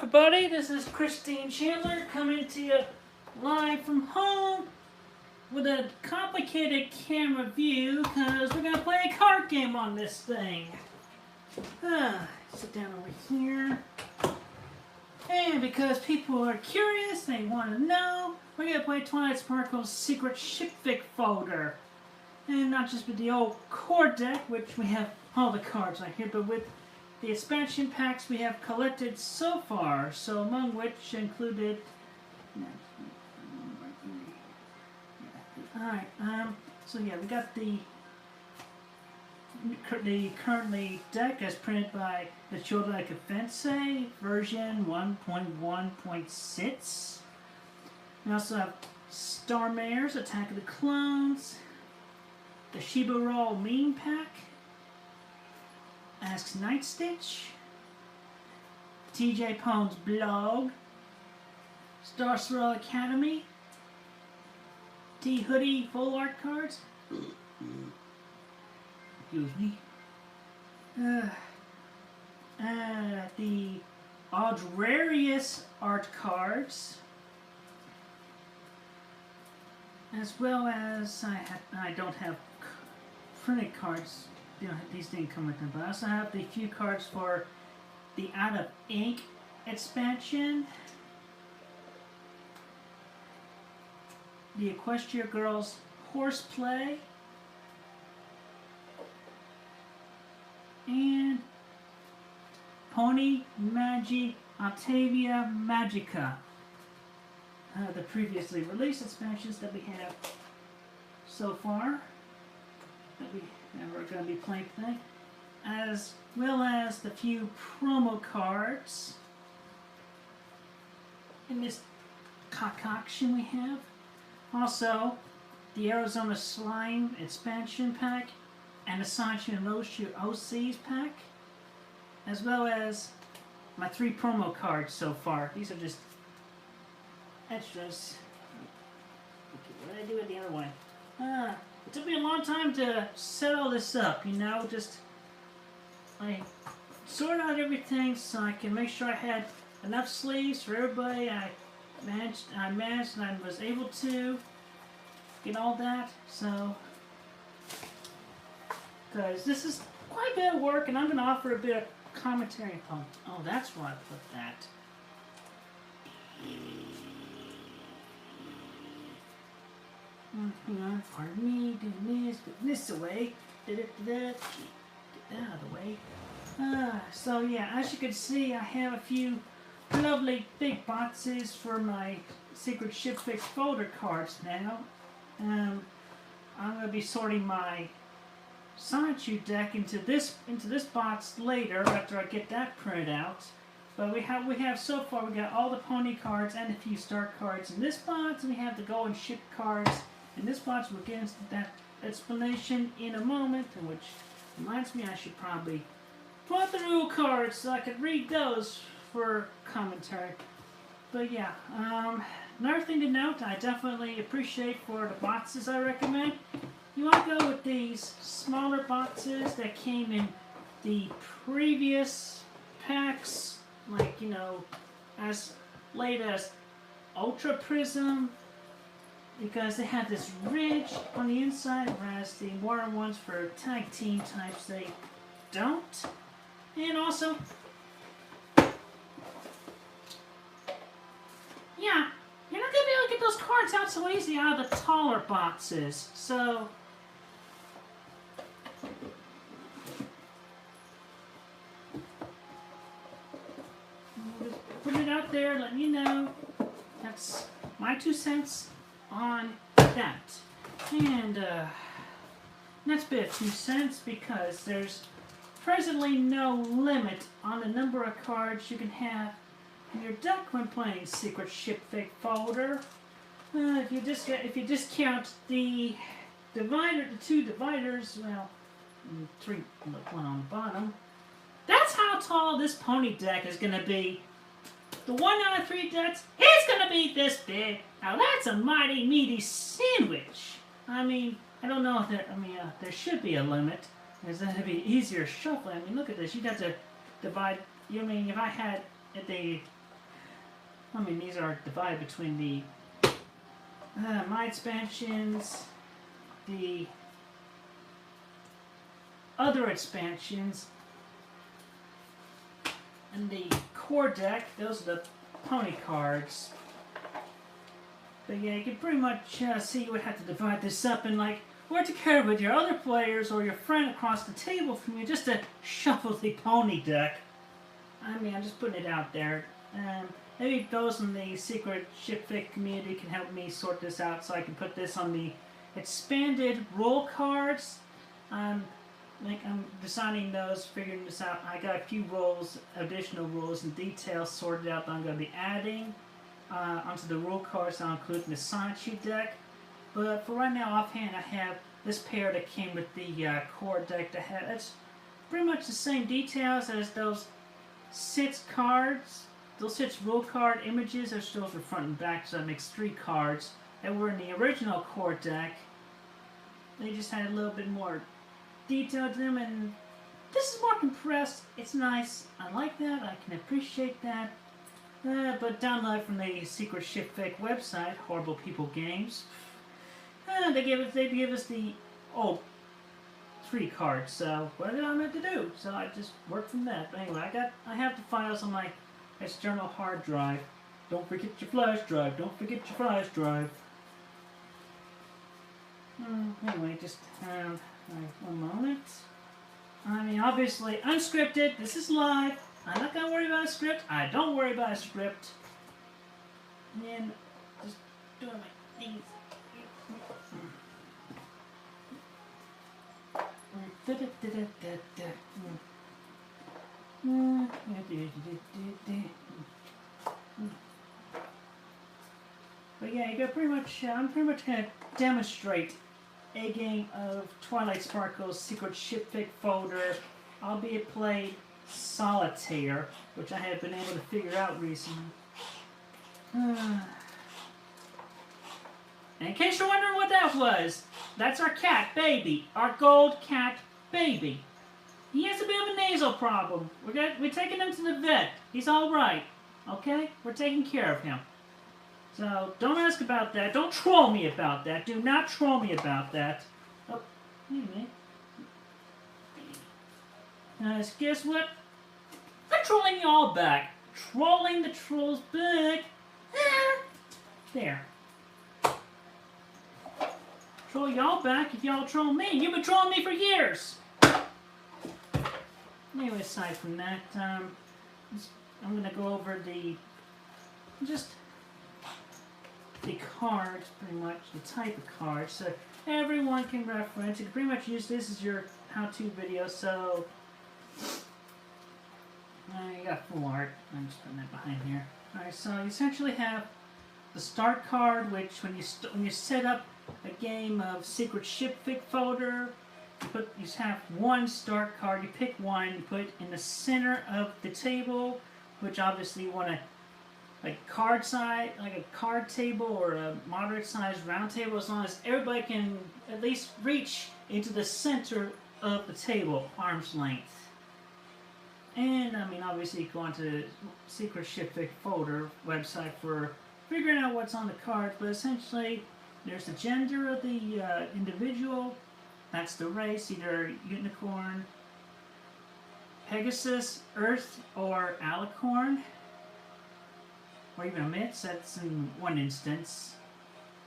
everybody, this is Christine Chandler coming to you live from home with a complicated camera view because we're going to play a card game on this thing. Sit down over here. And because people are curious, they want to know, we're going to play Twilight Sparkle's secret Shipfic folder. And not just with the old core deck, which we have all the cards right here, but with the expansion packs we have collected so far, so among which included... Alright, so yeah, we got the currently deck as printed by the Twilight version 1.1.6. We also have Starmare's Attack of the Clones, the Shiba Roll Meme Pack, Asks Night Stitch, TJ Pone's Blog, Star Swirl Academy, T Hoodie Full Art Cards, excuse me, the Audrarius Art Cards, as well as I don't have printed cards. You know, these didn't come with them, but I also have the few cards for the Out of Ink expansion, the Equestria Girls Horseplay, and Pony Magi Octavia Magica, the previously released expansions that we have so far, that we're going to be playing tonight, as well as the few promo cards in this concoction we have. Also, the Arizona Slime expansion pack and the Sonichu and Sonichu OCs pack, as well as my 3 promo cards so far. These are just extras. Okay, what did I do with the other one? It took me a long time to set all this up, you know, I sorted out everything so I can make sure I had enough sleeves for everybody. I managed and I was able to get all that, so, because this is quite a bit of work and I'm going to offer a bit of commentary upon. Oh, that's where I put that. Pardon me, doing this, putting this away, get that out of the way. So yeah, as you can see, I have a few lovely big boxes for my secret Shipfic folder cards now. I'm going to be sorting my Sonichu deck into this box later after I get that printed out. But we have so far, we got all the pony cards and a few star cards in this box, and we have the go and ship cards in this box. We'll get into that explanation in a moment, which reminds me I should probably pull out the rule cards so I could read those for commentary. But yeah, another thing to note, I definitely appreciate for the boxes I recommend. You want to go with these smaller boxes that came in the previous packs, like, you know, as late as Ultra Prism, because they have this ridge on the inside, whereas the modern ones for tag team types, they don't. And also, yeah, you're not going to be able to get those cards out so easy out of the taller boxes. So, just put it out there, letting you know. That's my 2 cents on that. And that's a bit of 2 cents because there's presently no limit on the number of cards you can have in your deck when playing Secret Shipfic folder. If you discount the divider, the 2 dividers, well, 3, one on the bottom. That's how tall this pony deck is going to be. The 1 out of 3 decks is going to be this big. Now that's a mighty meaty sandwich. I mean, I don't know if there should be a limit, because then it'd be easier shuffling. I mean, look at this. You'd have to divide. You mean if I had the I mean, these are divided between the my expansions, the other expansions, and the core deck. Those are the pony cards. But yeah, you can pretty much see you would have to divide this up and like work together with your other players or your friend across the table from you just to shuffle the pony deck. I mean, I'm just putting it out there. Maybe those in the secret Shipfic community can help me sort this out so I can put this on the expanded role cards. Like I'm designing those, figuring this out. I got a few rules, additional rules and details sorted out that I'm going to be adding onto the rule cards. I'll include in the Sonichu deck. But for right now, offhand, I have this pair that came with the core deck that had. It's pretty much the same details as those 6 cards. Those 6 rule card images are still for front and back, so that makes 3 cards that were in the original core deck. They just had a little bit more detail to them, and this is more compressed. It's nice. I like that. I can appreciate that. But download from the secret Shipfic website, Horrible People Games. They give us the 3 cards. So what did I meant to do? So I just worked from that. But anyway, I have the files on my external hard drive. Don't forget your flash drive. Don't forget your flash drive. Anyway, just one moment. I mean, obviously, unscripted. This is live. I'm not gonna worry about a script. I don't worry about a script. And just doing my things. But yeah, you got pretty much. I'm pretty much gonna demonstrate a game of Twilight Sparkle's secret Shipfic folder, albeit played Solitaire, which I have been able to figure out recently. And in case you're wondering what that was, that's our cat, Baby. Our gold cat, Baby. He has a bit of a nasal problem. We're taking him to the vet. He's alright. Okay? We're taking care of him. So, don't ask about that. Don't troll me about that. Do not troll me about that. Oh, wait a minute. Guess what? I'm trolling you all back. Trolling the trolls back. There. Troll y'all back if y'all troll me. You've been trolling me for years. Anyway, aside from that, I'm going to go over the cards, pretty much, the type of cards, so everyone can reference. You can pretty much use this as your how-to video, so you got full art. I'm just putting that behind here. Alright, so you essentially have the start card, which when you set up a game of secret Shipfic folder, you have one start card. You pick one, you put it in the center of the table, which obviously you want to like card size, like a card table or a moderate sized round table, as long as everybody can at least reach into the center of the table, arm's length. And I mean, obviously, you go onto the secret Shipfic folder website for figuring out what's on the card. But essentially, there's the gender of the individual. That's the race, either unicorn, Pegasus, Earth, or Alicorn. Or even a myth, that's in one instance.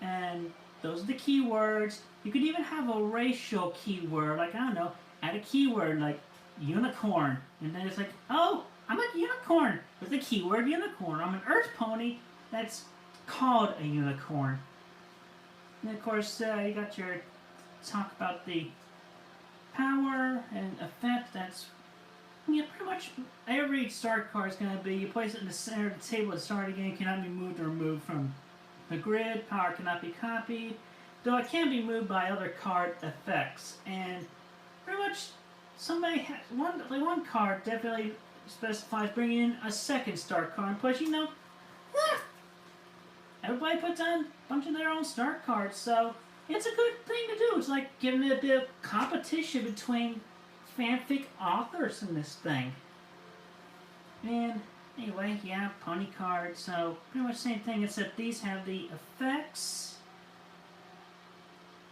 And those are the keywords. You could even have a racial keyword, like, I don't know, add a keyword like unicorn. And then it's like, oh, I'm a unicorn with the keyword unicorn. I'm an earth pony that's called a unicorn. And of course, you got your talk about the power and effect. That's, yeah, pretty much every start card is going to be, you place it in the center of the table at the start of the game, cannot be moved or removed from the grid, power cannot be copied, though it can be moved by other card effects. And pretty much somebody has, one card definitely specifies bringing in a second start card, plus, you know, everybody puts on a bunch of their own start cards, so it's a good thing to do. It's like giving it a bit of competition between fanfic authors in this thing. And Anyway, yeah, pony cards. So pretty much the same thing, except these have the effects.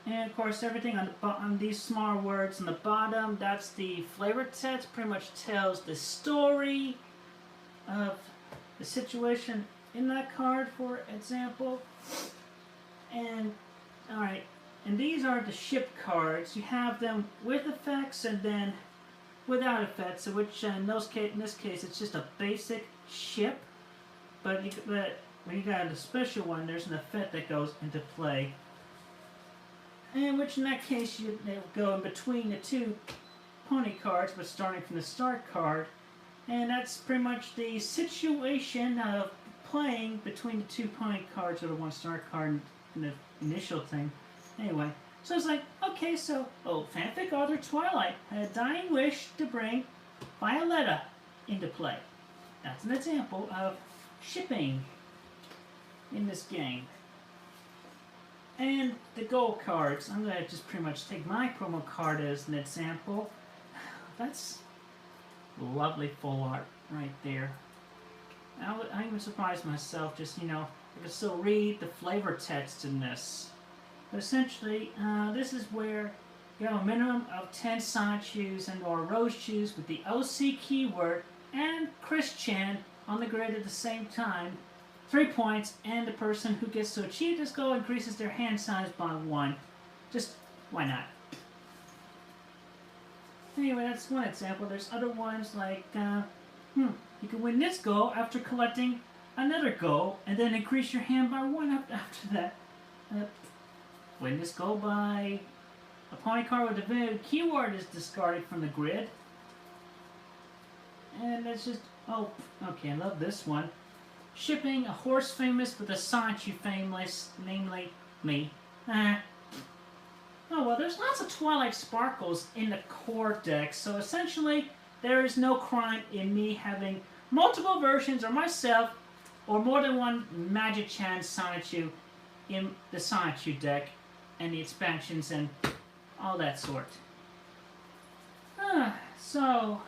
And of course, everything on these small words on the bottom, that's the flavor text. Pretty much tells the story of the situation in that card, for example. And alright, and these are the ship cards. You have them with effects and then without effects, which in this case it's just a basic ship. But when you got a special one, there's an effect that goes into play. And which in that case they'll go in between the two pony cards, but starting from the start card. And that's pretty much the situation of playing between the two pony cards or the one start card in the initial thing. Anyway, so it's like, okay, so, fanfic author Twilight had a dying wish to bring Violetta into play. That's an example of shipping in this game. And the gold cards, I'm going to just pretty much take my promo card as an example. That's lovely full art right there. I even surprised myself, just, I can still read the flavor text in this. But essentially, this is where you have a minimum of 10 Sonichus and or Rosechus with the OC keyword and Chris Chan on the grid at the same time. 3 points, and the person who gets to achieve this goal increases their hand size by 1. Just, why not? Anyway, that's one example. There's other ones like, you can win this goal after collecting another goal, and then increase your hand by 1 after that. Win this goal by a pony card with a divinity keyword is discarded from the grid. And that's just, okay, I love this one. Shipping a horse famous with a Sonichu famous, namely me. Oh well, there's lots of Twilight sparkles in the core deck, so essentially there is no crime in me having multiple versions of myself or more than one Magic-chan Sonichu in the Sonichu deck and the expansions and all that sort. So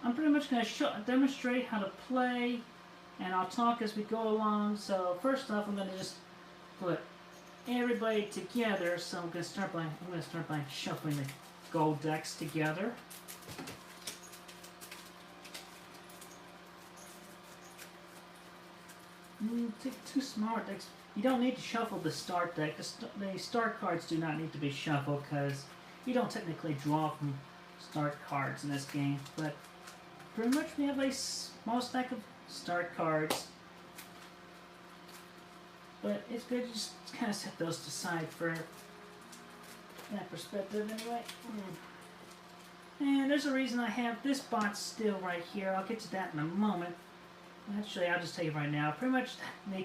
I'm pretty much going to demonstrate how to play, and I'll talk as we go along. So first off, I'm going to just put everybody together. So I'm going to start by shuffling the gold decks together. Take 2 smaller decks. You don't need to shuffle the start deck. The start cards do not need to be shuffled because you don't technically draw from start cards in this game, but pretty much we have a small stack of start cards. But it's good to just kind of set those aside for that perspective anyway. And there's a reason I have this bot still right here. I'll get to that in a moment. Actually, I'll just tell you right now. Pretty much,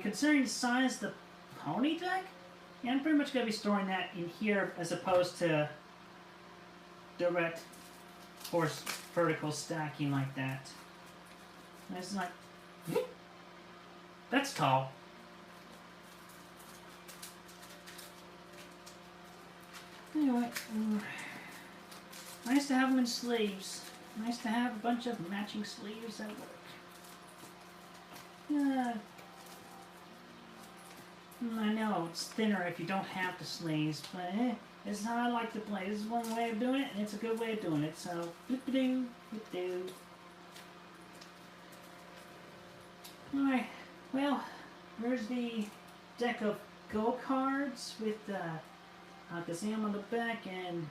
considering the size of the pony deck, yeah, I'm pretty much going to be storing that in here as opposed to direct horse vertical stacking like that. And it's like, that's tall. Anyway, nice to have them in sleeves. Nice to have a bunch of matching sleeves at work. I know it's thinner if you don't have the sleeves, but this is how I like to play. This is one way of doing it, and it's a good way of doing it. So, whoop-a-doo, whoop-a-doo. Alright, well, there's the deck of go cards with Alakazam on the back, and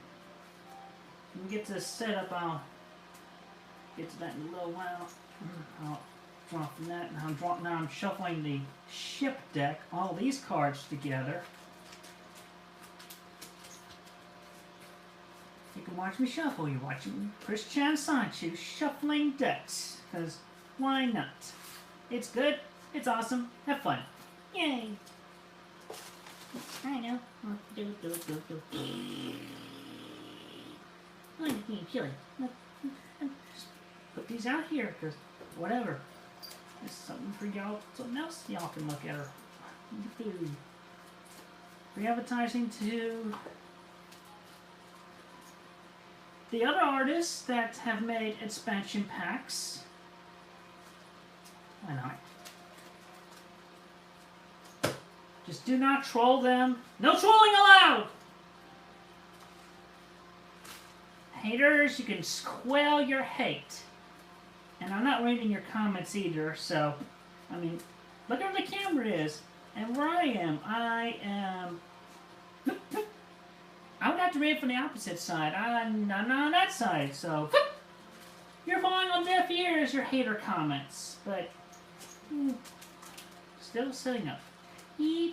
when we get to the setup, I'll get to that in a little while. I'll draw from that. Now I'm shuffling the ship deck, all these cards together. You can watch me shuffle. You're watching Chris Chan Sonichu shuffling decks, because why not? It's good, it's awesome, have fun. Yay! I know. Do. Oh, you're being silly. Just put these out here, because whatever. There's something for y'all, something else y'all can look at. Free advertising to the other artists that have made expansion packs. Why not? Just do not troll them. No trolling allowed! Haters, you can quell your hate. And I'm not reading your comments either, so, I mean, look where the camera is. And where I am. I would have to read from the opposite side. I'm not on that side, so you're falling on deaf ears, your hater comments. But, still sitting up. You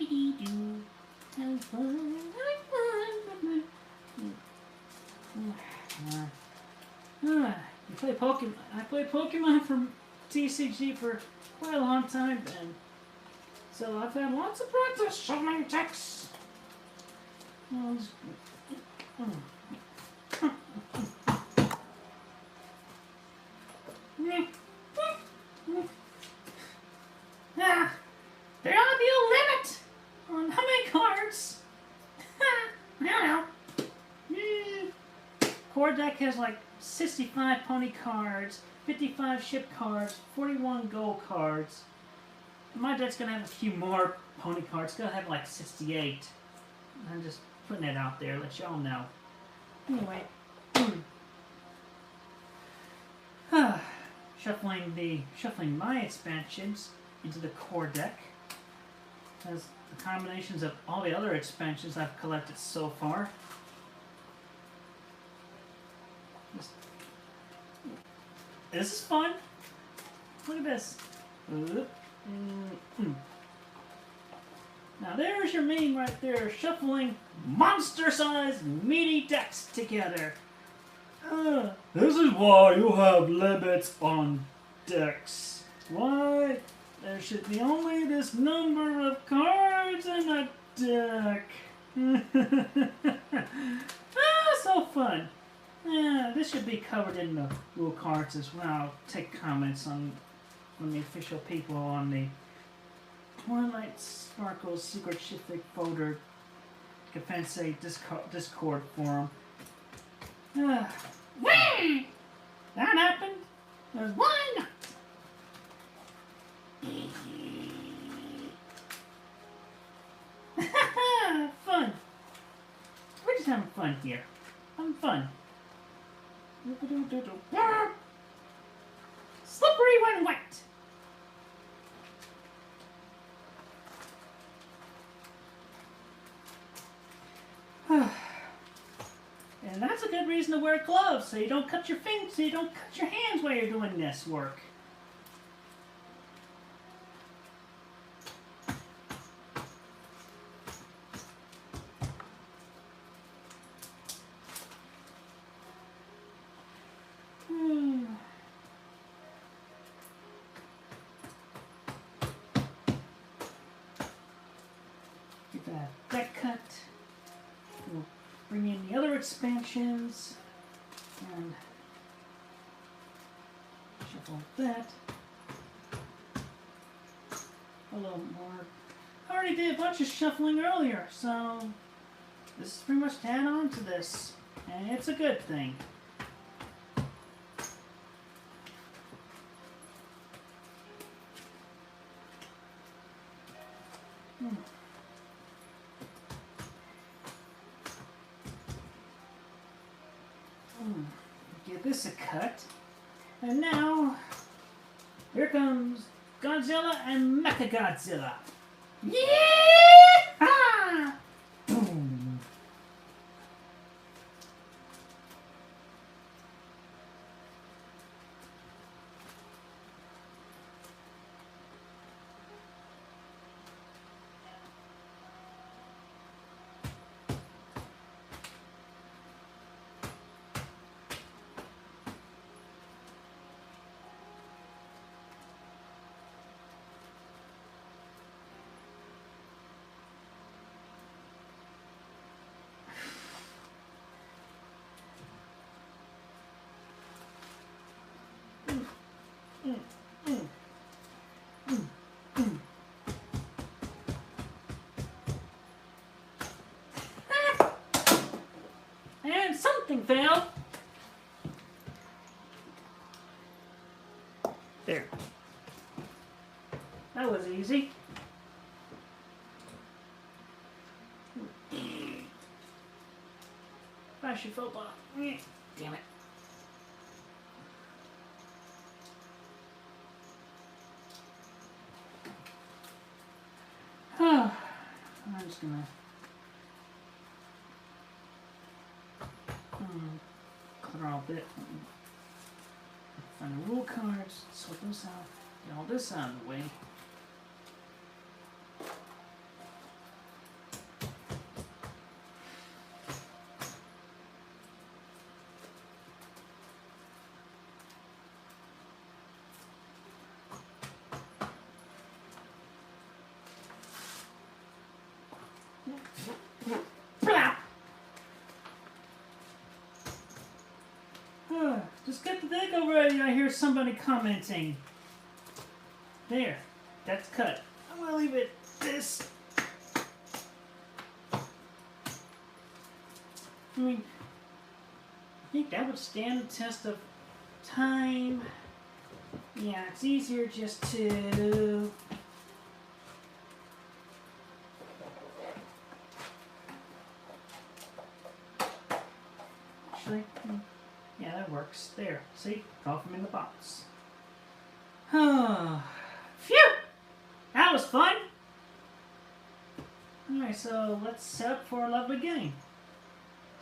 play Pokemon. I played Pokemon from TCG for quite a long time, and so I've had lots of practice summoning techs. There ought to be a limit on how many cards. I don't know. Core deck has like 65 pony cards, 55 ship cards, 41 gold cards. My deck's gonna have a few more pony cards. It's gonna have like 68. I'm just putting it out there, let y'all know. Anyway, shuffling my expansions into the core deck has the combinations of all the other expansions I've collected so far. This is fun. Look at this. Now there's your meme right there, shuffling monster-sized meaty decks together. This is why you have limits on decks. Why? There should be only this number of cards in a deck. So fun. This should be covered in the rule cards as well. I'll take comments from the official people on the Twilight Sparkle's Secret Shipfic folder Defense Discord forum. That happened. Why not? Fun. We're just having fun here. Having fun. Slippery when wet. And that's a good reason to wear gloves, so you don't cut your fingers, so you don't cut your hands while you're doing this work. Get that deck cut. We'll bring in the other expansions and shuffle that a little more. I already did a bunch of shuffling earlier, so this is pretty much to add on to this, and it's a good thing. Give this a cut. And now, here comes Godzilla and Mechagodzilla. Yeah! Boom! And something fell. There. That was easy. Flash your football. Damn it. I'm just gonna clear all that. Find the rule cards, sort those out, get all this out of the way. Just get the deck already. I hear somebody commenting. There. That's cut. I'm going to leave it this. I mean, I think that would stand the test of time. Yeah, it's easier just to... Actually... Yeah, that works. There. See? Drop them in the box. Phew! That was fun! Alright, so let's set up for a lovely game.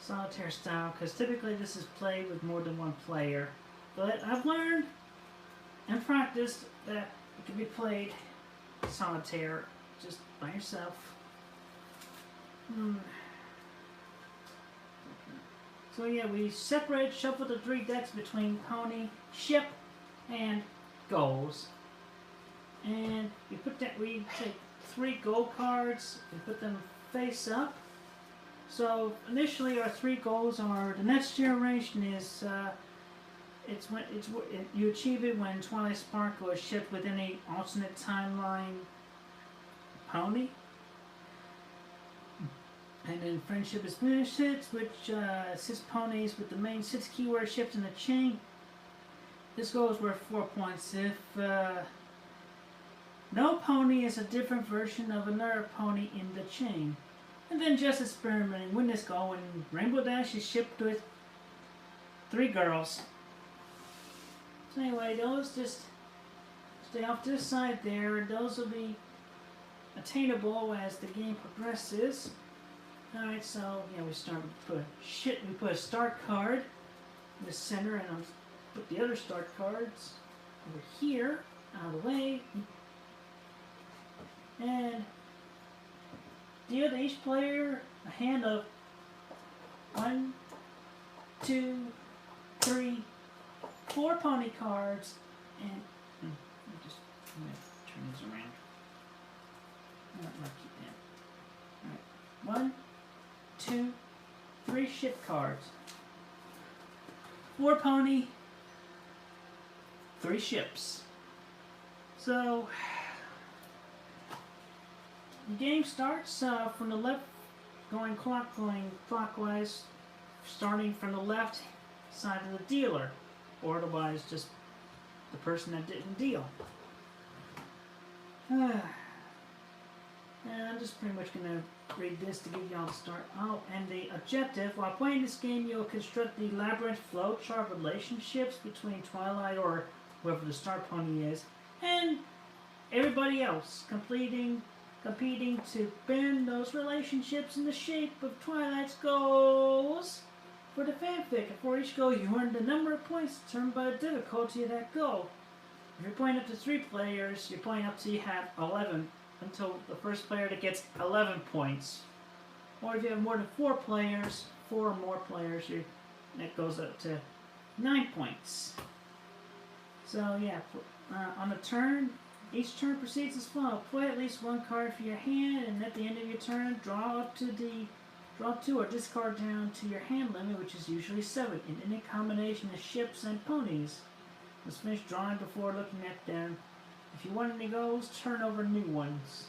Solitaire style, because typically this is played with more than one player. But I've learned and practiced that it can be played solitaire just by yourself. So yeah, we shuffle the 3 decks between pony, ship, and goals. And we take 3 goal cards, we put them face up. So initially our 3 goals are, the next generation is, you achieve it when Twilight Sparkle is shipped with any alternate timeline pony. And then Friendship is finished hits, which 6 ponies with the main 6 keyword ships in the chain. This goal is worth 4 points. If no pony is a different version of another pony in the chain. And then just experimenting. Win this goal when Rainbow Dash is shipped with 3 girls. So anyway, those just stay off to the side there. Those will be attainable as the game progresses. Alright, so yeah, we put a start card in the center, and I'll put the other start cards over here, out of the way. And deal to each player a hand of 1, 2, 3, 4 pony cards, and I'm gonna turn these around. I'm gonna keep that. Alright, 1, 2, 3 ship cards. 4 pony, 3 ships. So the game starts from the left, going clockwise, starting from the left side of the dealer, or otherwise just the person that didn't deal. And I'm just pretty much going to read this to give y'all the start. Oh, and the objective. While playing this game, you'll construct the labyrinth flowchart relationships between Twilight, or whoever the star pony is, and everybody else, competing to bend those relationships in the shape of Twilight's goals for the fanfic. And for each goal, you earn the number of points determined by the difficulty of that goal. If you're playing up to 3 players, you're playing up till you have 11, until the first player that gets 11 points. Or if you have more than 4 players, 4 or more players, that goes up to 9 points. So yeah, on a turn, each turn proceeds as follows. Play at least 1 card for your hand, and at the end of your turn, draw 2 or discard down to your hand limit, which is usually 7, in any combination of ships and ponies. Let's finish drawing before looking at them. If you want any goals, turn over new ones,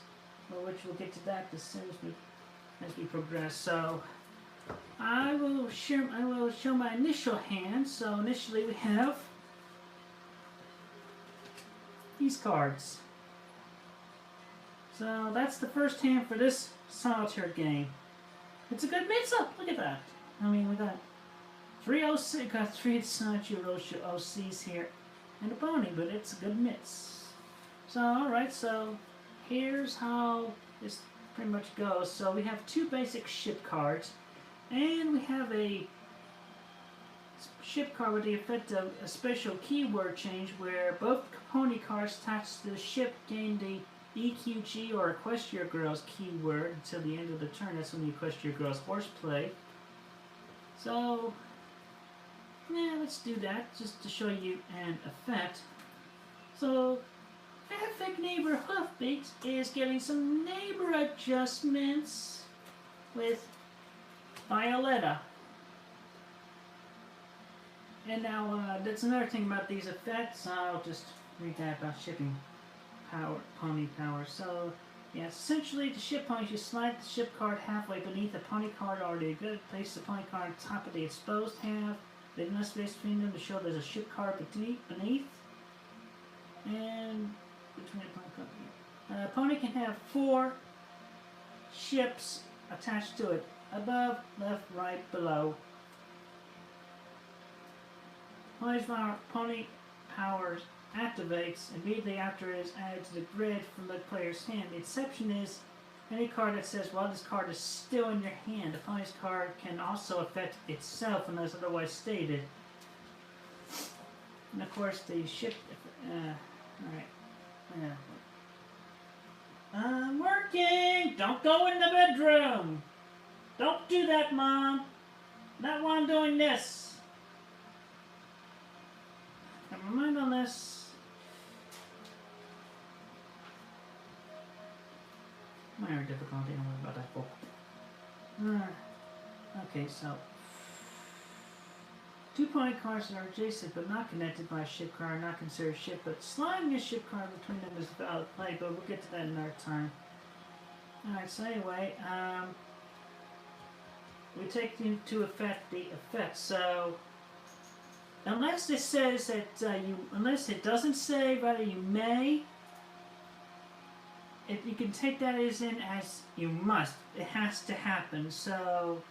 which we'll get to that as soon as we progress. So I will show my initial hand. So initially we have these cards. So that's the first hand for this Solitaire game. It's a good mix-up. Look at that. I mean, we got three Sonichu OCs here, and a pony, but it's a good mix. So, alright, so here's how this pretty much goes. So we have two basic ship cards, and we have a ship card with the effect of a special keyword change where both pony cards attached to the ship gain the EQG or Equestria Girls keyword until the end of the turn. That's when the Equestria Girls horseplay. So, yeah, let's do that just to show you an effect. So, Fanfic Neighbor Hoofbeats is getting some neighbor adjustments with Violetta. And now, that's another thing about these effects. I'll just read that about shipping power, pony power. So, yeah, essentially the ship ponies, you slide the ship card halfway beneath the pony card already good. Place the pony card on top of the exposed half. Leave enough space between them to show there's a ship card beneath. And between the pony card. Pony can have 4 ships attached to it. Above, left, right, below. Pony powers activates immediately after it is added to the grid from the player's hand. The exception is any card that says, while this card is still in your hand, the pony's card can also affect itself unless otherwise stated. And of course the ship, alright. Yeah. I'm working! Don't go in the bedroom! Don't do that, Mom! Not while I'm doing this! Never mind on this. Minor difficulty, don't worry about that book. Okay, so 2 pony cards that are adjacent but not connected by a ship card are not considered ship, but sliding a ship card between them is a valid play, but we'll get to that another time. Alright, so anyway, we take into effect the effect. So unless it says that unless it doesn't say whether you may, you can take that as in as you must. It has to happen. So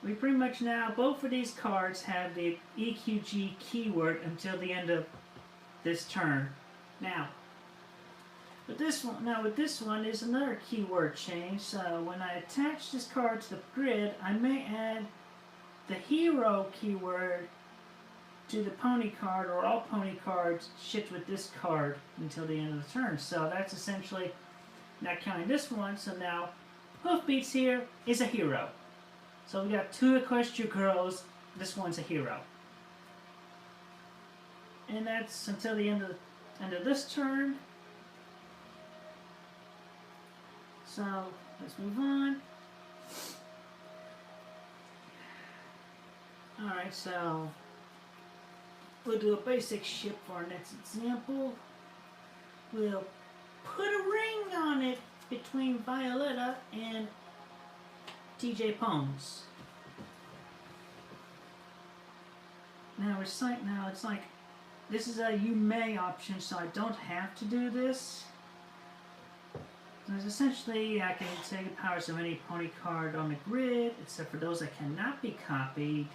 we pretty much now, both of these cards have the EQG keyword until the end of this turn. Now, with this one is another keyword change. So when I attach this card to the grid, I may add the hero keyword to the pony card, or all pony cards shipped with this card until the end of the turn. So that's essentially not counting this one. So now Hoofbeats here is a hero. So we got 2 Equestria Girls. This one's a hero. And that's until the end of this turn. So let's move on. Alright, so we'll do a basic ship for our next example. We'll put a ring on it between Violetta and TJ Pones. Now it's like this is a you may option, so I don't have to do this. There's essentially I can take the powers of any pony card on the grid, except for those that cannot be copied,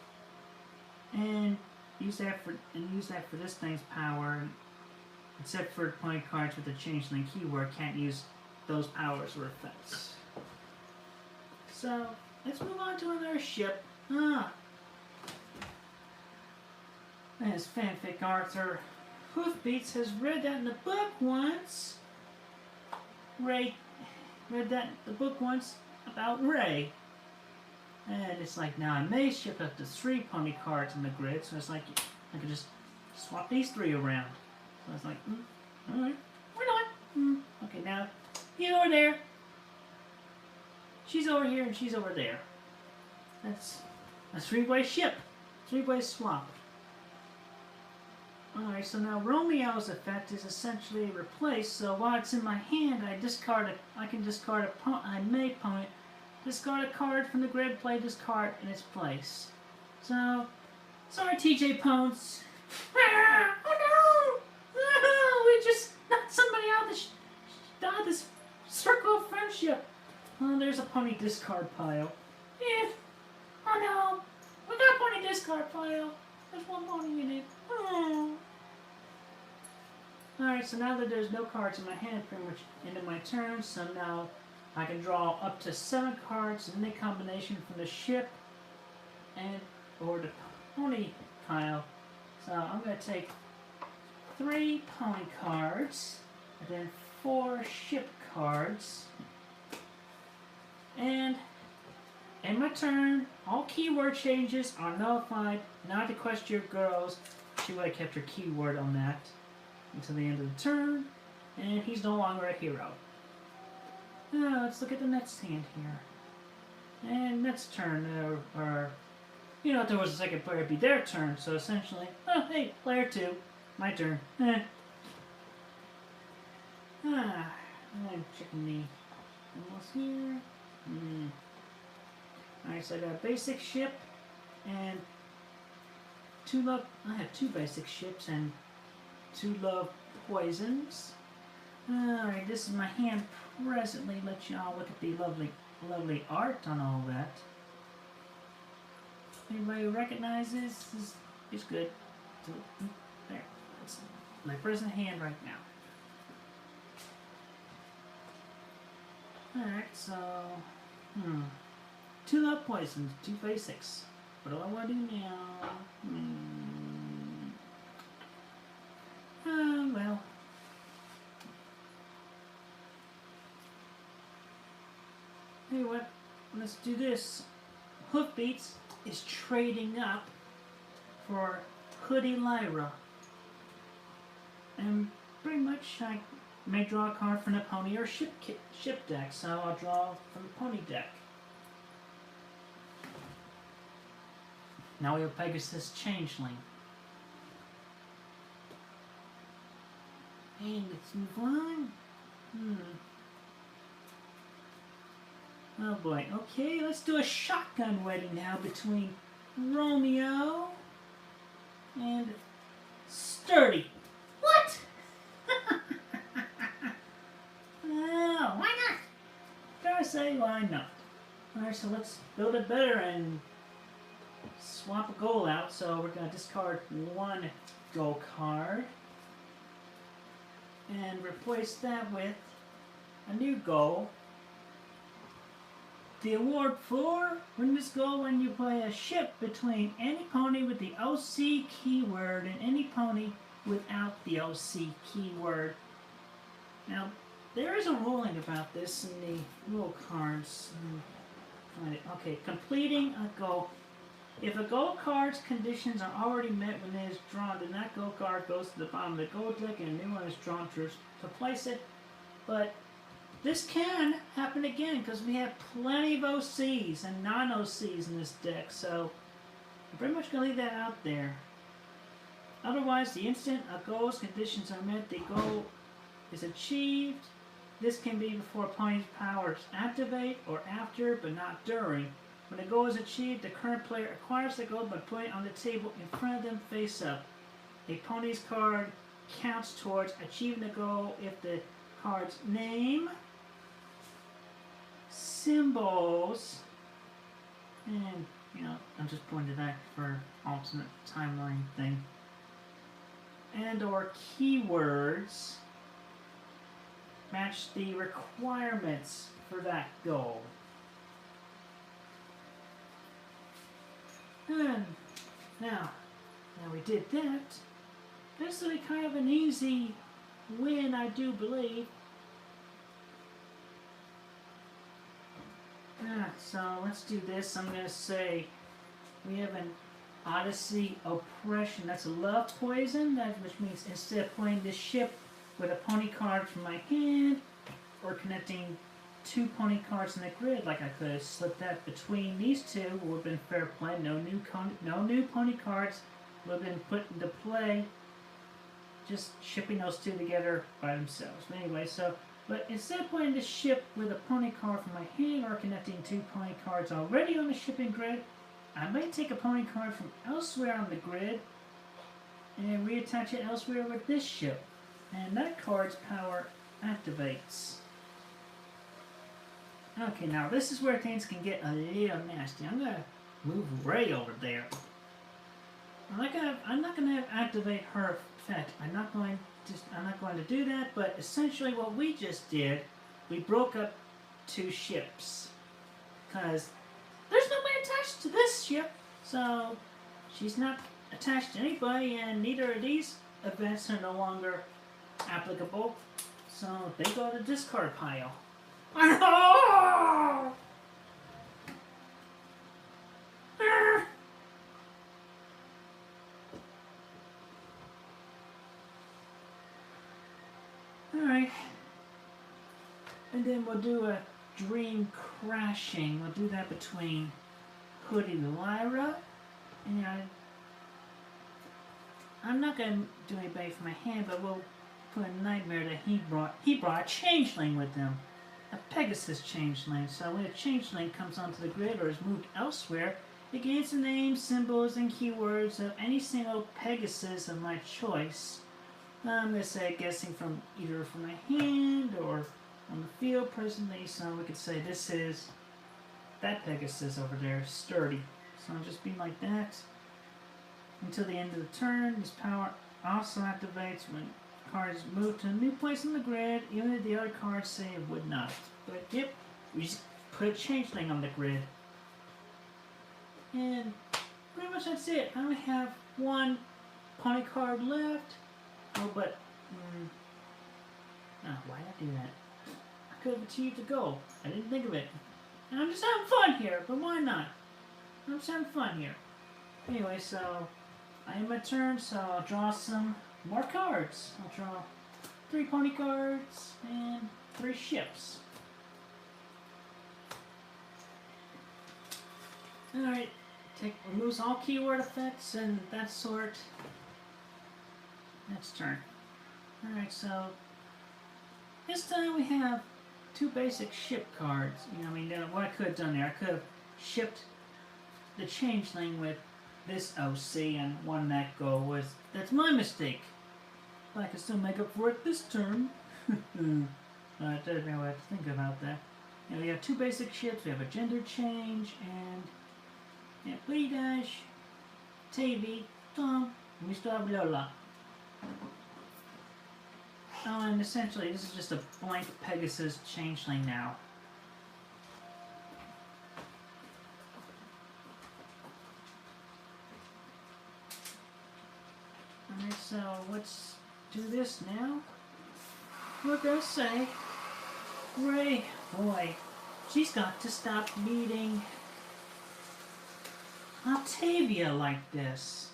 and use that for this thing's power, except for pony cards with the changeling keyword can't use those powers or effects. So let's move on to another ship. As Fanfic Arthur Hoofbeats has read that in the book once. Ray read that in the book once about Ray. And it's like, now I may ship up to 3 pony cards in the grid, so it's like I could just swap these 3 around. So it's like, alright, why not? Okay, now you over there. She's over here and she's over there. That's a 3-way ship. 3-way swap. Alright, so now Romeo's effect is essentially replaced, so while it's in my hand, I may discard a card from the grid, play this card in its place. So, sorry TJ Pones. Oh no! pony discard pile. Yeah. Oh no. We got a pony discard pile. There's one pony in it. Oh. Alright, so now that there's no cards in my hand, pretty much ended my turn. So now I can draw up to 7 cards in any combination from the ship and or the pony pile. So I'm going to take 3 pony cards and then 4 ship cards. And in my turn, all keyword changes are nullified. Not to question your girls. She would have kept her keyword on that until the end of the turn. And he's no longer a hero. Now let's look at the next hand here. And next turn, you know, if there was a second player, it'd be their turn. So essentially, oh hey, player 2, my turn. I'm checking the almost here. Alright, so I got a basic ship and 2 love. I have 2 basic ships and 2 love poisons. Alright, this is my hand presently. Let y'all look at the lovely art on all that. Anybody who recognizes this is good. So, there. That's my present hand right now. Alright, so 2 love poisons, 2 basics. What do I want to do now? Well. Hey, what? Let's do this. Hoofbeats is trading up for Hoodie Lyra. And pretty much I may draw a card from the pony or ship deck, so I'll draw from the pony deck. Now we have Pegasus Changeling. And let's move on. Oh boy. Okay, let's do a shotgun wedding now between Romeo and Sturdy. What? Oh, why not? Gotta say, why not? Alright, so let's build it better and swap a goal out. So we're going to discard 1 goal card and replace that with a new goal. The award for win this goal when you play a ship between any pony with the OC keyword and any pony without the OC keyword. Now, there is a ruling about this in the rule cards. Find it. Okay, completing a goal. If a goal card's conditions are already met when it is drawn, then that goal card goes to the bottom of the goal deck and a new one is drawn to place it. But this can happen again because we have plenty of OCs and non-OCs in this deck, so I'm pretty much going to leave that out there. Otherwise, the instant a goal's conditions are met, the goal is achieved. This can be before pony's powers activate or after, but not during. When a goal is achieved, the current player acquires the goal by putting it on the table in front of them face up. A pony's card counts towards achieving the goal if the card's name, symbols, and, you know, I'm just pointing to that for alternate timeline thing, and or keywords match the requirements for that goal. And now we did that. This will be kind of an easy win, I do believe. So let's do this. I'm going to say we have an Odyssey Oppression. That's a love poison, which means instead of playing this ship with a pony card from my hand or connecting 2 pony cards in the grid, like I could have slipped that between these 2, would have been fair play. No new pony cards would have been put into play. Just shipping those 2 together by themselves. But anyway, but instead of playing this ship with a pony card from my hand or connecting 2 pony cards already on the shipping grid, I may take a pony card from elsewhere on the grid and reattach it elsewhere with this ship. And that card's power activates. Okay, now this is where things can get a little nasty. I'm gonna move Ray over there. I'm not gonna activate her effect. I'm not going to do that. But essentially, what we just did, we broke up 2 ships, because there's nobody attached to this ship, so she's not attached to anybody, and neither of these events are no longer applicable. So they go to the discard pile. Alright. And then we'll do a dream crashing. We'll do that between Hoodie Lyra and I'm not going to do anybody for my hand, but we'll put a nightmare that he brought a changeling with him. A Pegasus changeling. So when a changeling comes onto the grid or is moved elsewhere, it gains the names, symbols, and keywords of any single Pegasus of my choice. I'm going to say guessing from either from my hand or on the field presently. So we could say this is that Pegasus over there, sturdy. So I'll just be like that until the end of the turn. This power also activates when cards move to a new place on the grid, even if the other cards say it would not. But yep, we just put a changeling on the grid. And pretty much that's it. I only have 1 pony card left. Oh, but why did I do that? I could have achieved a goal. I didn't think of it. And I'm just having fun here, but why not? I'm just having fun here. Anyway, so I end my turn, so I'll draw some more cards. I'll draw 3 pony cards and 3 ships. Alright, removes all keyword effects and that sort. Next turn. Alright, so this time we have 2 basic ship cards. You know, I mean, what I could have done there, I could have shipped the changeling with this OC and won that goal. That's my mistake. But I can still make up for it this turn. I don't know what to think about that. You know, we have 2 basic ships. We have a gender change and Buddy Dash, Tavy, Tom, and we still have Lola. Oh, and essentially this is just a blank Pegasus changeling now. Alright, so let's do this now. We're gonna say, Ray, boy, she's got to stop meeting Octavia like this.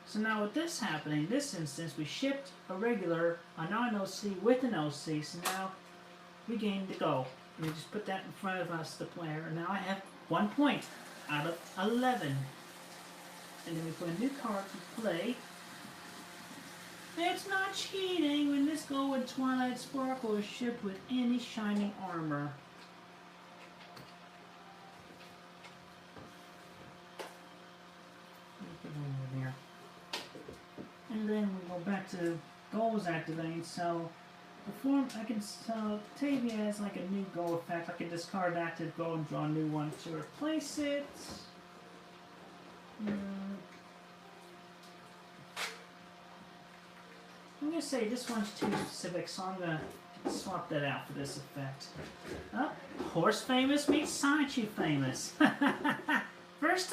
So now with this happening, in this instance, we shipped a regular, a non-OC with an OC, so now we gain the goal. We just put that in front of us, the player, and now I have 1 point out of 11. And then we put a new card to play. It's not cheating when this goal with Twilight Sparkle is shipped with any shining armor. Put it over there. And then we go back to goals activating. So before I can, so Tavia has like a new goal effect. I can discard active goal and draw a new one to replace it. I'm going to say this one's too specific, so I'm going to swap that out for this effect. Oh, Horse Famous meets Sonichu Famous. First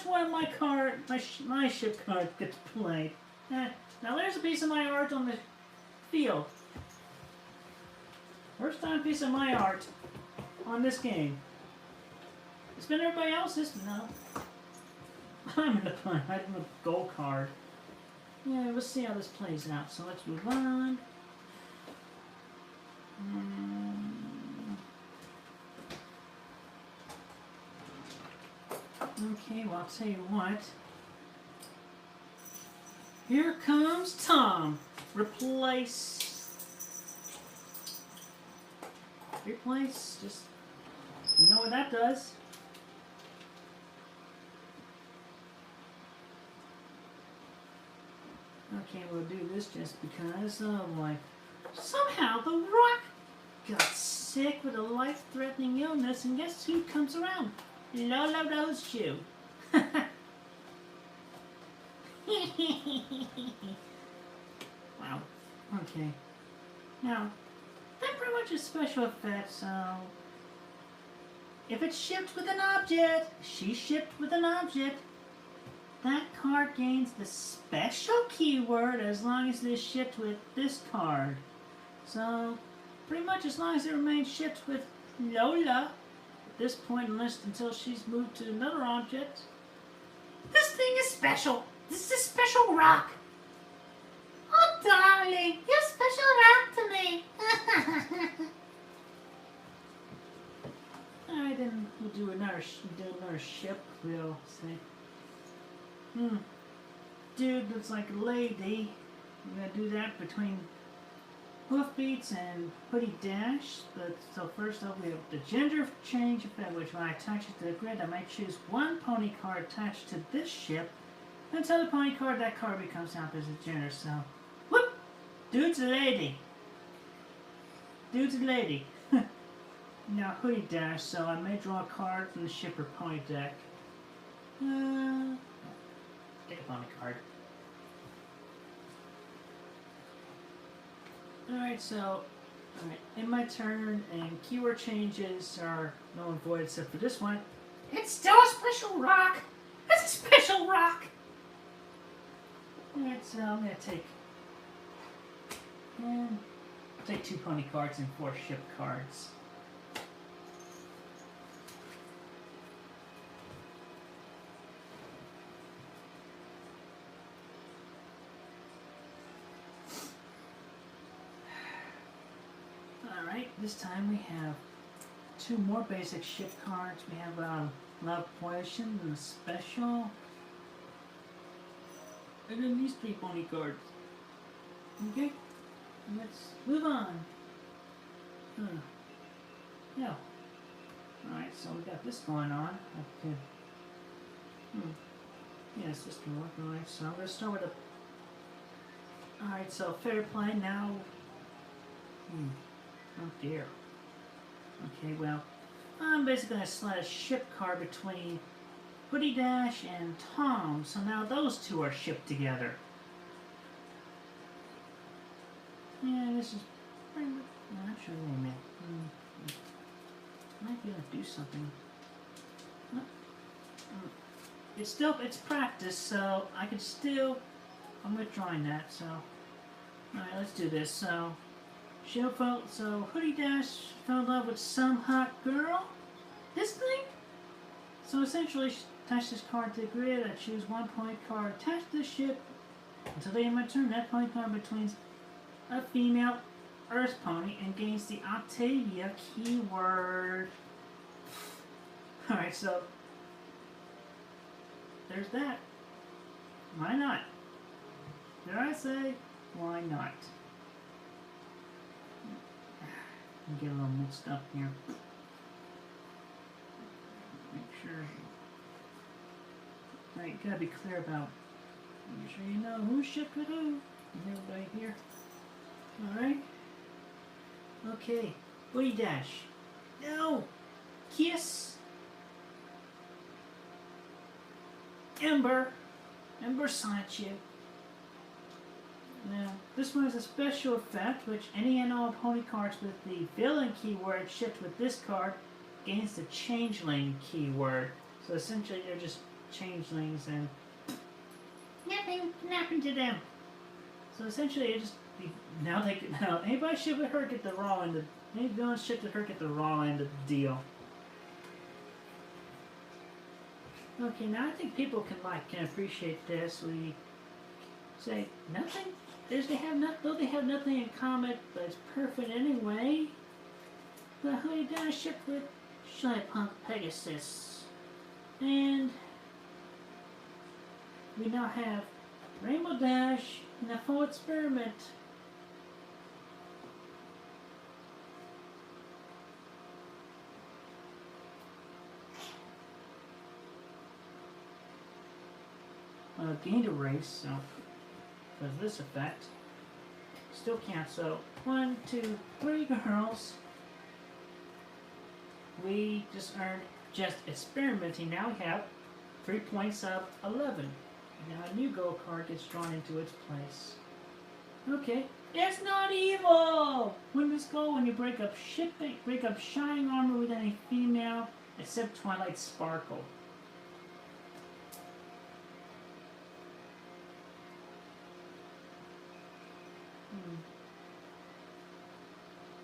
one of my card, my ship card gets played. Now there's a piece of my art on the field. First time piece of my art on this game. It's been everybody else's. No. I'm in the fun. I have a gold card. Yeah, let's see how this plays out. So let's move on. Okay, well, I'll tell you what. Here comes Tom. Replace. Just, you know what that does. Okay, we'll do this just because, oh boy. Somehow the rock got sick with a life-threatening illness, and guess who comes around? Lola Rose Shoe. Wow. Okay. Now, that pretty much is special effects, so... If it's shipped with an object, she's shipped with an object, that card gains the special keyword as long as it is shipped with this card. So, pretty much as long as it remains shipped with Lola, at this point, until she's moved to another object. This thing is special. This is a special rock. Oh, darling, you're a special rock to me. Alright, then we'll do another ship, we'll say. Dude looks like a lady. We're gonna do that between Hoofbeats and Hoodie Dash. So first off, we have the gender change effect, which when I attach it to the grid, I might choose one pony card attached to this ship. Until the pony card, that card becomes out as a gender. So, whoop! Dude's a lady. Dude's a lady. Now, Hoodie Dash, so I may draw a card from the ship or pony deck. Take a pony card. Alright, so, in my turn, and keyword changes are null and void except for this one. It's still a special rock! It's a special rock! Alright, so I'm going to take 2 pony cards and 4 ship cards. This time we have 2 more basic ship cards. We have Love Potion and a special. And then these 3 pony cards. Okay? Let's move on. Yeah. Alright, so we got this going on. Okay. Yes, this can work. Alright, so I'm going to start with a... Alright, so fair play now. Oh dear. Okay, well, I'm basically going to slide a ship card between Hoodie Dash and Tom, so now those 2 are shipped together. Yeah, this is pretty much... Actually, wait a minute. Might be able to do something. It's practice, so I can still... I'm withdrawing that, so... Alright, let's do this, so... So Hoodie Dash fell in love with some hot girl. This thing? So essentially, attach this card to the grid. I choose 1 point card attached to the ship. Until the end of my turn, that point card between a female Earth pony and gains the Octavia keyword. Alright, so there's that. Why not? Did I say why not? Get a little mixed up here. Make sure. Alright, you gotta be clear about. Make sure you know who shipped with who. Everybody here. Alright. Okay. Hoodie Dash. No! Kiss! Ember Sonichu. Now, this one is a special effect, which any and all pony cards with the villain keyword shipped with this card gains the changeling keyword. So essentially, they're just changelings and nothing can happen to them. So essentially, it just now anybody shipped with her get the raw end. Any villain shipped with her get the raw end of the deal. Okay, now I think people can appreciate this. We say nothing. Though they have nothing in common, but it's perfect anyway. The Hoodie Dash shipped with Shypunk Pegasus. And we now have Rainbow Dash and a full experiment. Gained a race, so because this effect still counts. So 1, 2, 3 girls we just earned just experimenting. Now we have 3 points out of 11. Now a new gold card gets drawn into its place. Okay. It's not evil! Win this goal when you break up Shipfic, break up shining armor with any female, except Twilight Sparkle.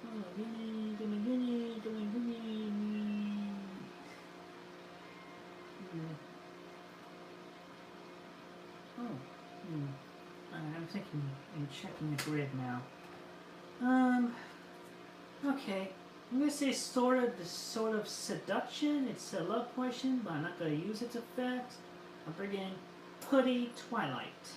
Oh, gimme, gimme, gimme, gimme, gimme. I'm thinking and checking the grid now. Okay. I'm gonna say sort of seduction. It's a love potion, but I'm not gonna use its effect. I'll bring in Putty Twilight.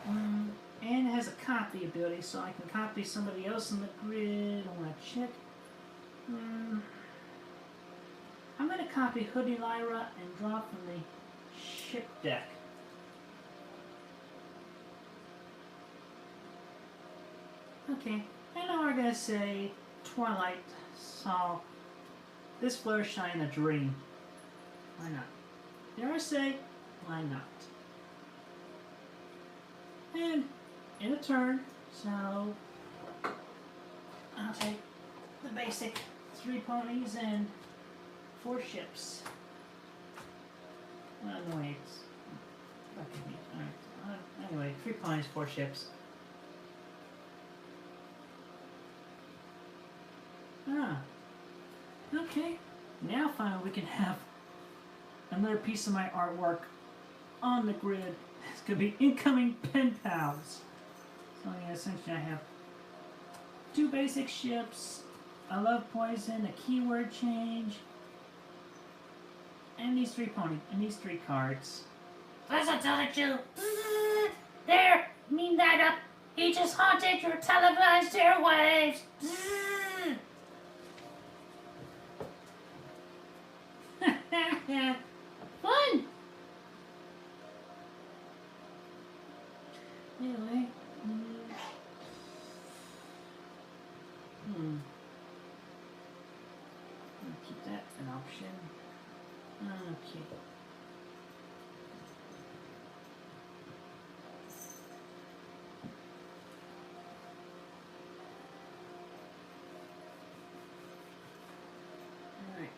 And it has a copy ability, so I can copy somebody else in the grid. I wanna check. I'm gonna copy Hoodie Lyra and draw from the ship deck. Okay, and now we're gonna say Twilight saw this fluttershy in a dream. Why not? Dare I say, why not? And in a turn, so I'll take the basic 3 ponies and 4 ships. Well, no, wait. Alright. Anyway, 3 ponies, 4 ships. Okay. Now finally we can have another piece of my artwork on the grid. It's going to be incoming pen pals. So yeah, essentially I have 2 basic ships, a love poison, a keyword change, and these 3 ponies, and these 3 cards. That's a Sonichu. There, mean that up. He just haunted your televised airwaves. Fun. Anyway. I'll keep that an option. Okay. Alright.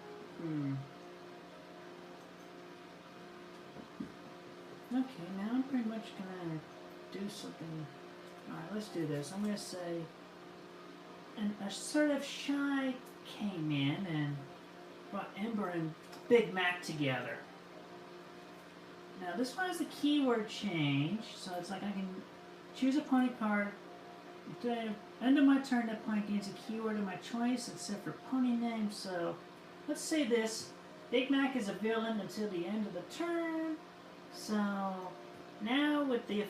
Okay, now I'm pretty much gonna do something. Alright, let's do this. I'm gonna say, and a sort of shy came in and brought Ember and Big Mac together. Now this one has a keyword change, so it's like I can choose a pony card. At the end of my turn, that pony gains a keyword of my choice, except for pony name. So let's say this: Big Mac is a villain until the end of the turn. So now with the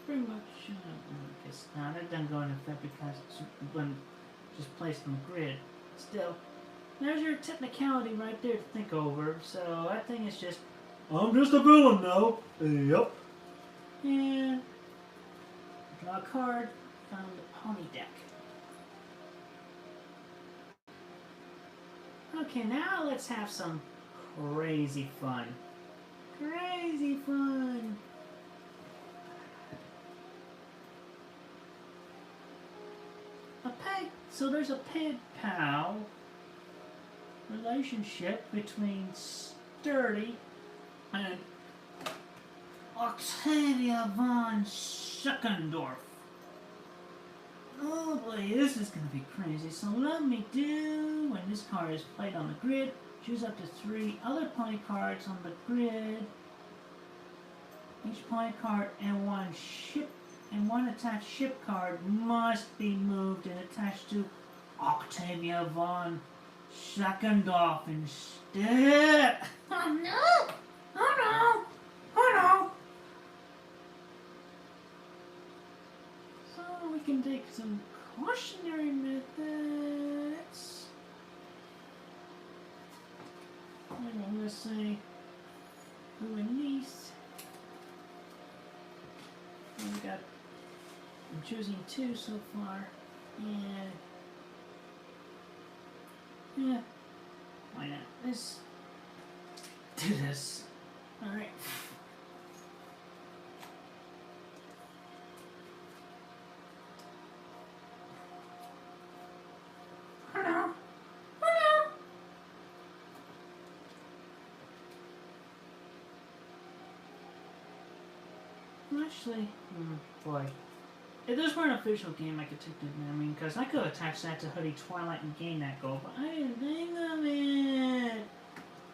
pretty much I guess now that doesn't go into effect because it's been just placed on the grid. Still, there's your technicality right there to think over. So I think it's just I'm just a villain now. Yep. And draw a card from the pony deck. Okay, now let's have some crazy fun. Crazy fun! A peg. So there's a pen pal relationship between Sturdy and Octavia von Schuckendorf. Oh boy, this is gonna be crazy. So let me do, when this card is played on the grid, choose up to 3 other pony cards on the grid. Each pony card and one attached ship card must be moved and attached to Octavia von Schuckendorf instead. Oh no! Oh no! Oh no! So we can take some cautionary methods. And I'm gonna say who and niece. And we got, I'm choosing 2 so far. And Yeah. Why not? Let's do this. Alright. Hello. Hello. Actually, boy. If this were an official game, I could take the. I mean, because I could attach that to Hoodie Twilight and gain that goal, but I didn't think of it.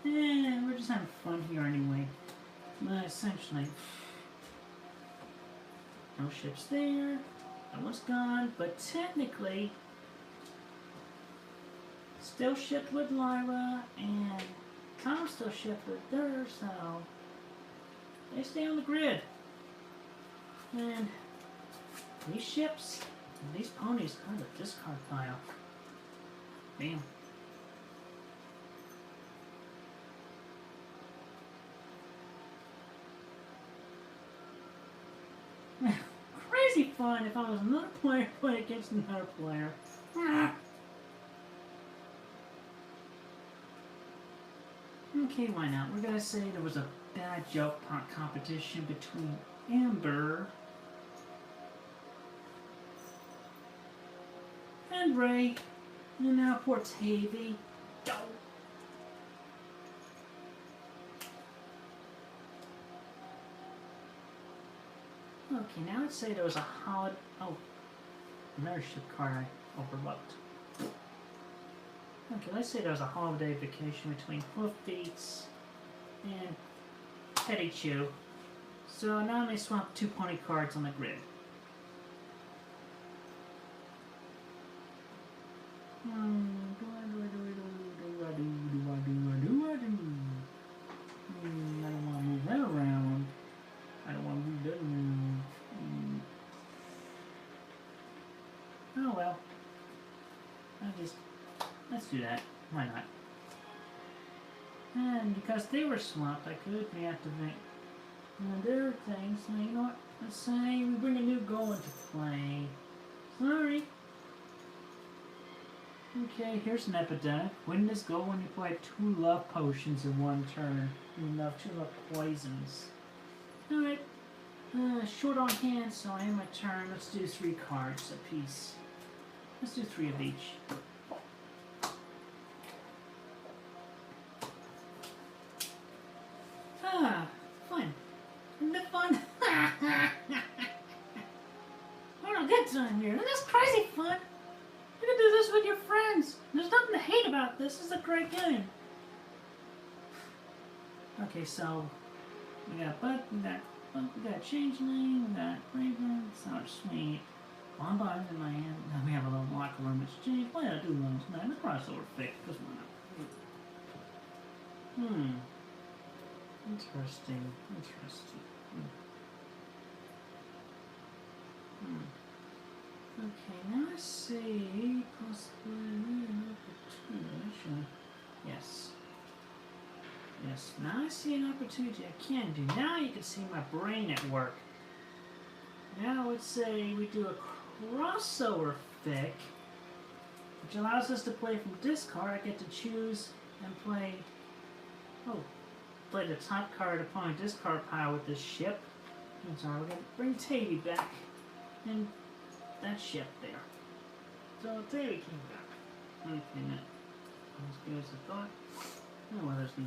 Yeah, we're just having fun here anyway. Essentially. No ships there. That one's gone, but technically, still shipped with Lyra, and Tom's still shipped with her, so they stay on the grid. And these ships, and these ponies are the discard pile. Bam. Crazy fun if I was another player playing against another player. Okay, why not? We're gonna say there was a bad joke pot competition between Amber and Ray, and now poor Tavy. Okay, now let's say there was a holiday. Oh, another ship card I overlooked. Okay, let's say there was a holiday vacation between Hoofbeats and Teddy Chew. So now they swap 2 pony cards on the grid. I don't want to move that around. I don't want to move that around. Oh well. Let's do that. Why not? And because they were swapped, I could reactivate their things. So you know what? Let's say we bring a new goal into play. Sorry. Okay, here's an epidemic. Win this goal when you play 2 love potions in 1 turn. You love 2 love poisons. Alright. Short on hand, so I end my turn. Let's do 3 cards apiece. Let's do 3 of each. Fun. Isn't that fun? What a good time here. Isn't this crazy fun? You can do this with your friends. There's nothing to hate about this. This is a great game. Okay, so we got we got Changeling, we got Raven, Sour Sweet, Bonbons in my hand. Now we have a little locker room exchange. Why not do one tonight? The crossover pick, because why not? Interesting. Okay, now I see possibly an opportunity. Yes. Yes, now I see an opportunity I can do. Now you can see my brain at work. Now let's say we do a crossover fic, which allows us to play from discard. I get to choose and play the top card upon a discard pile with this ship. I'm sorry, we're going to bring Tavy back and that ship there. So Tavy came back. Okay, not as good as I thought. Oh, well, there's no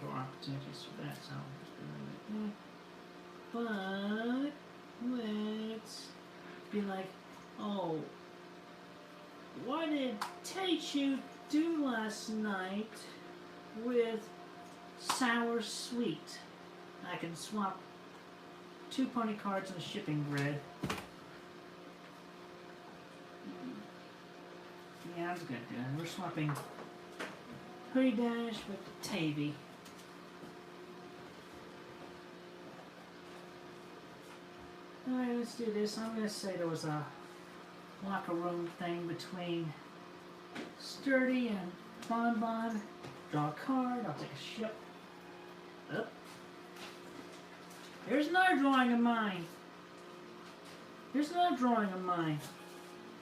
opportunities for that, so I'll just do it like that. But let's be like, oh, what did Teichu do last night with Sour Sweet? I can swap 2 pony cards on the shipping grid. Yeah, I was gonna do that. We're swapping Hoodie Dash with Tavy. Alright, let's do this. I'm gonna say there was a locker room thing between Sturdy and Bonbon. Draw a card. I'll take a ship. Up. Here's another drawing of mine.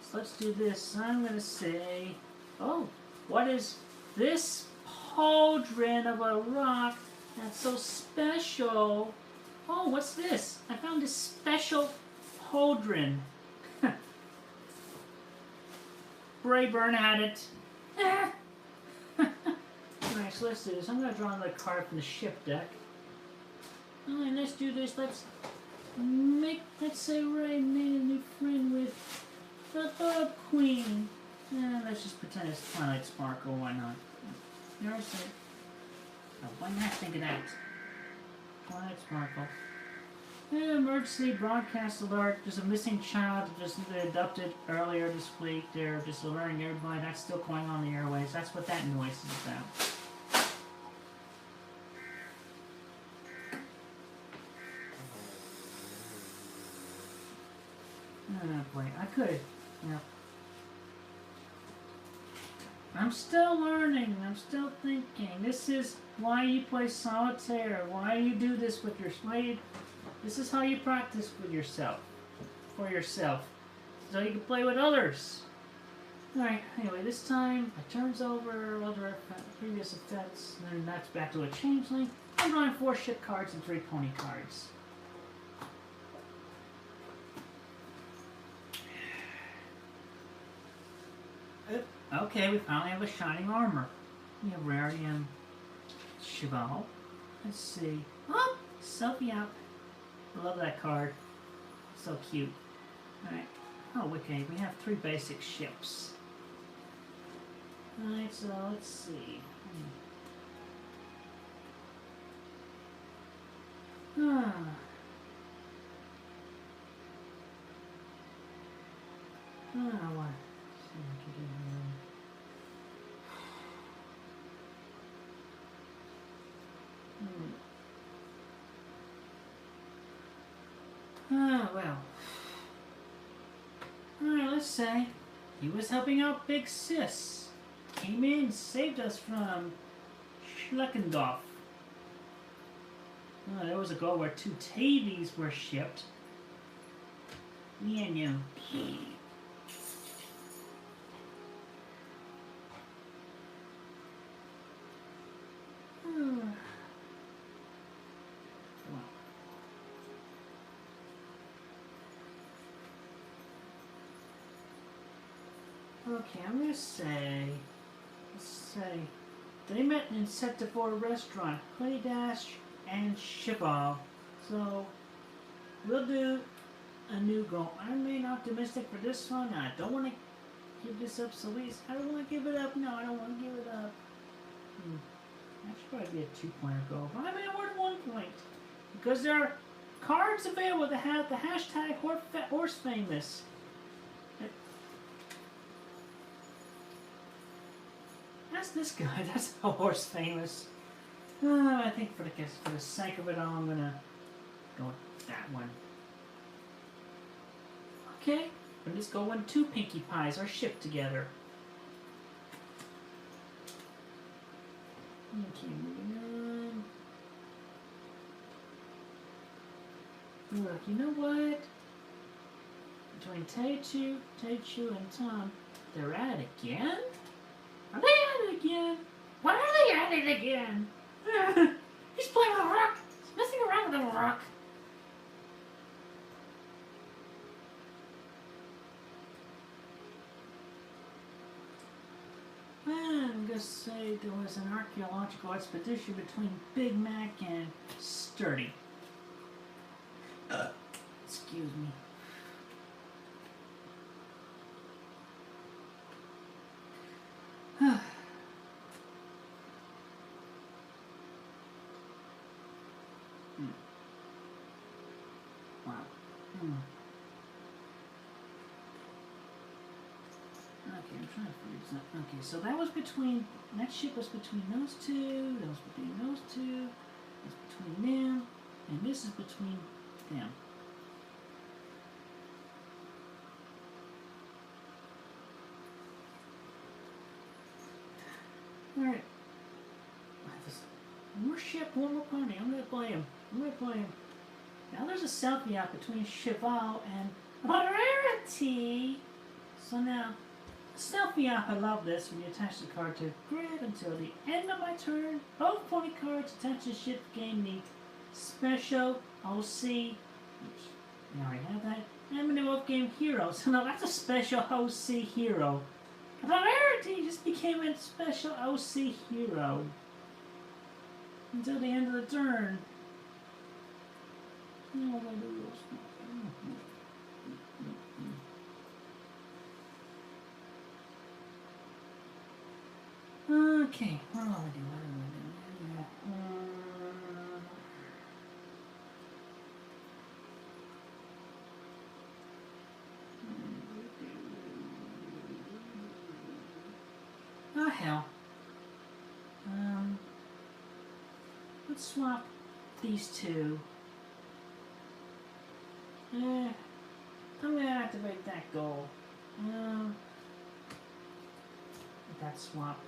So let's do this. I'm gonna say, oh, What is this pauldron of a rock that's so special? Oh, what's this? I found this special pauldron. Brayburn had it. Alright, so let's do this. I'm going to draw another card from the ship deck. Alright, let's do this. Let's say Ray made a new friend with the Thug Queen. Let's just pretend it's Twilight Sparkle. Why not? You know what I'm saying? Oh, why not think of that? Twilight Sparkle. Emergency broadcast alert. There's a missing child that just abducted earlier this week. They're just alerting everybody. That's still going on the airways. That's what that noise is about. Oh boy, I could. Yeah. I'm still learning. I'm still thinking. This is why you play Solitaire. Why you do this with your... This is how you practice with yourself. For yourself. So you can play with others. Alright, anyway, this time I turns over other previous effects, and then that's back to a changeling. I'm drawing 4 ship cards and 3 pony cards. Okay, we finally have a shining armor. We have Rarity and Cheval. Let's see. Oh, Selfie up. Love that card. So cute. Alright. Oh, okay. We have 3 basic ships. Alright, so let's see. Ah. What? See what I can do here. Well. Alright, let's say he was helping out Big Sis. Came in, saved us from Schleckendorf. There was a goal where 2 Tavies were shipped. Yeah, no. Okay, I'm gonna say, let's say, they met in Sector 4 restaurant, Honey Dash and Cheval. So, we'll do a new goal. I remain optimistic for this one. I don't want to give this up so easy. I don't want to give it up. No, I don't want to give it up. That should probably be a 2-pointer goal. But I may award 1 point. Because there are cards available that have the hashtag Horse Famous. That's this guy. That's how Horse Famous. I think for the sake of it all, I'm gonna go with that one. Okay, but let's go when 2 Pinkie Pies are shipped together. Okay, moving on. Look, you know what? Between Taichu, and Tom, they're at it again? Are they at it again? Why are they at it again? He's playing with a rock. He's messing around with a rock. I'm gonna say there was an archaeological expedition between Big Mac and Sturdy. Excuse me. Wow. Okay, I'm trying to figure this out. Okay, so that was between, that ship was between those 2, that was between those 2, that's between them, and this is between them. Alright. One more ship, one more pony. I'm gonna play him. Now there's a selfie out between Cheval and Rarity. So now, Stealthy Up, I love this. When you attach the card to grid until the end of my turn, both pony cards attached to the ship gain the special OC, which we already have that, and the off game hero. So now that's a special OC hero. The rarity just became a special OC hero until the end of the turn. Okay, what do I do? Oh hell. Let's swap these two. I'm gonna activate that goal. That swap.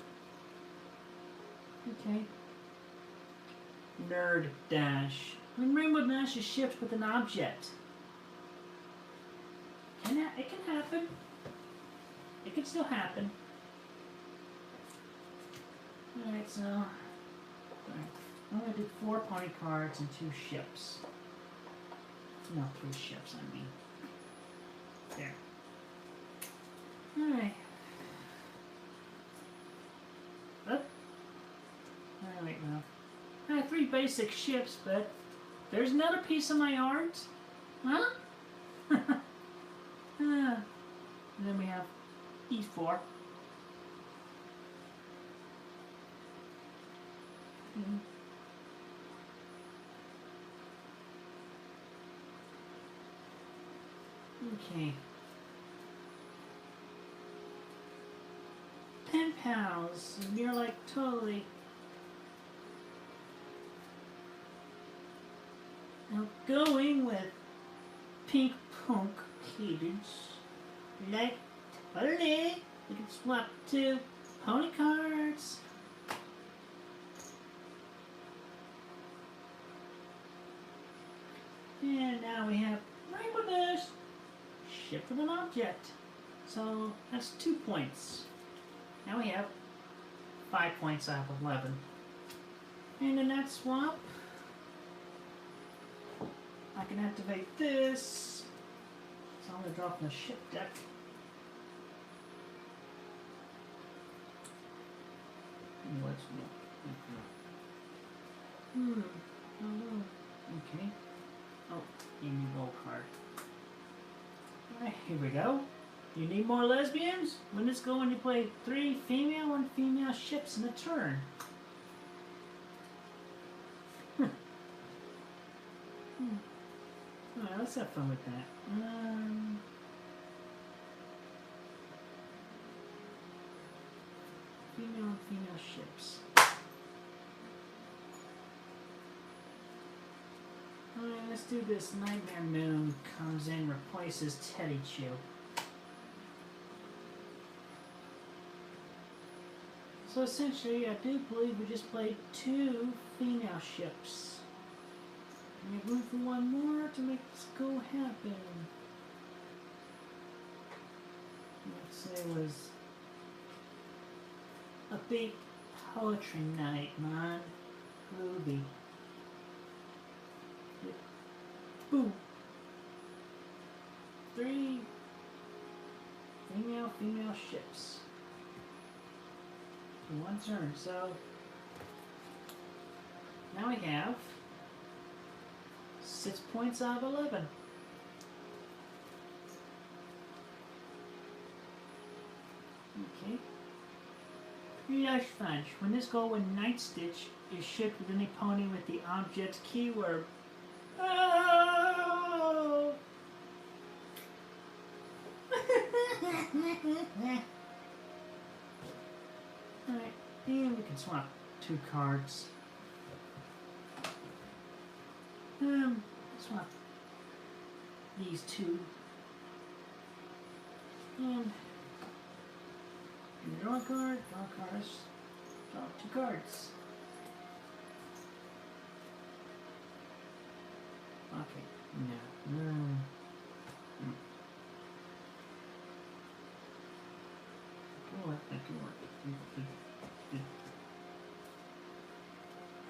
Okay. Nerd Dash. When Rainbow Dash is shipped with an object. It can happen. It can still happen. Alright, so I'm gonna do 4 pony cards and 2 ships. No, 3 ships, I mean. There. Alright. Up. Oh, wait, no. I have 3 basic ships, but there's another piece of my art. Huh? And then we have these 4. Okay. Pen pals, and you're like totally outgoing with pink punk cadence. Like totally, we can swap to pony cards. And now we have Rainbow Dash, ship with an object. So that's 2 points. Now we have 5 points out of 11. And in that swap, I can activate this. So I'm going to drop from the ship deck. What's okay. Oh, you need a gold card. Alright, here we go. You need more lesbians? When this go when you play 3 female and female ships in a turn. Alright, let's have fun with that. Female and female ships. Alright, let's do this. Nightmare Moon comes in, replaces Teddy Chew. So essentially, I do believe we just played 2 female ships. We have room for 1 more to make this go happen. Let's say it was a big poetry night, man. Ruby. Boom. 3 female ships. In 1 turn. So now we have 6 points out of 11. Okay. Lush Fudge. When this go when Night Stitch is shipped with any pony with the object keyword. Oh! Alright, and we can swap 2 cards. Swap these 2. And draw a card, draw cards, draw 2 cards. Okay, no.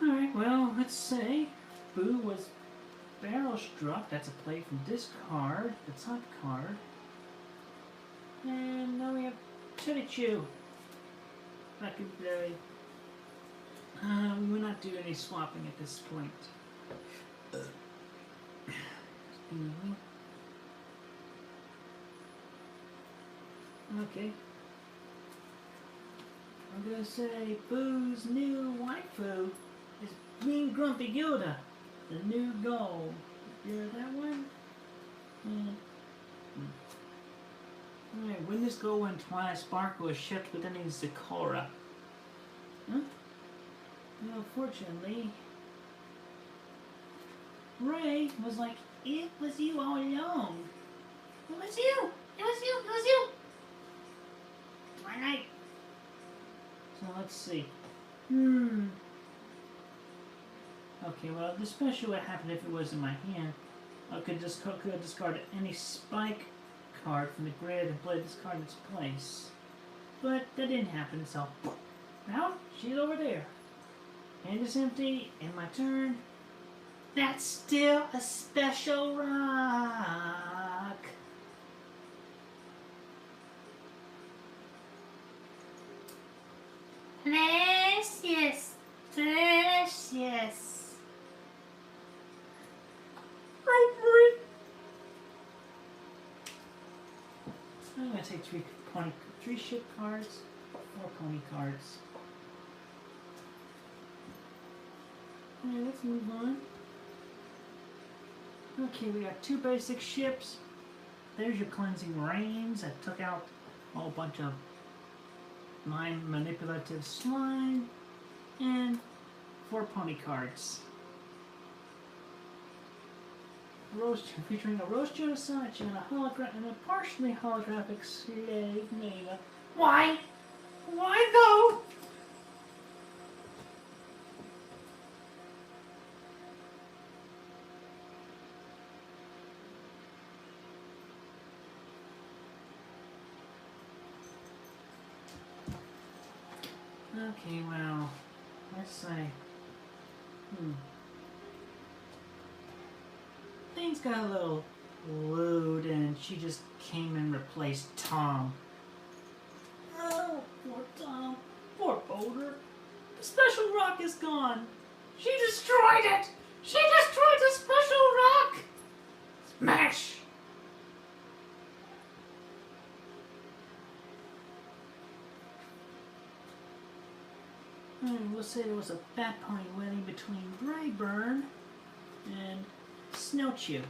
Alright, well, let's say Boo was barrel struck. That's a play from this card, the top card. And now we have Sonichu. That could be. We will not do any swapping at this point. Okay. I'm gonna say Boo's new waifu is Mean Grumpy Gilda, the new goal. You hear that one? Alright, when this goal when Twilight Sparkle is shipped within Zakora. Huh? Well, fortunately, Ray was like, it was you all along. It was you! It was you! It was you! Twilight. So let's see. Okay, well, the special would happen if it was in my hand. I could discard any spike card from the grid and play this card in its place. But that didn't happen, so now she's over there. Hand is empty, and my turn. That's still a special rock. Precious. Precious. I'm gonna take three ship cards, 4 pony cards. Alright, let's move on. Okay, we got 2 basic ships. There's your cleansing rains that took out a whole bunch of mind manipulative slime, and 4 pony cards. Featuring a roaster, a Sonichu, and a partially holographic slave Mega. Why? Why though? Okay, well, let's say. Things got a little lewd, and she just came and replaced Tom. Oh, poor Tom. Poor Boulder. The special rock is gone. She destroyed it! She destroyed the special rock! Smash! We'll say there was a Bat Pony wedding between Brayburn and Snochu.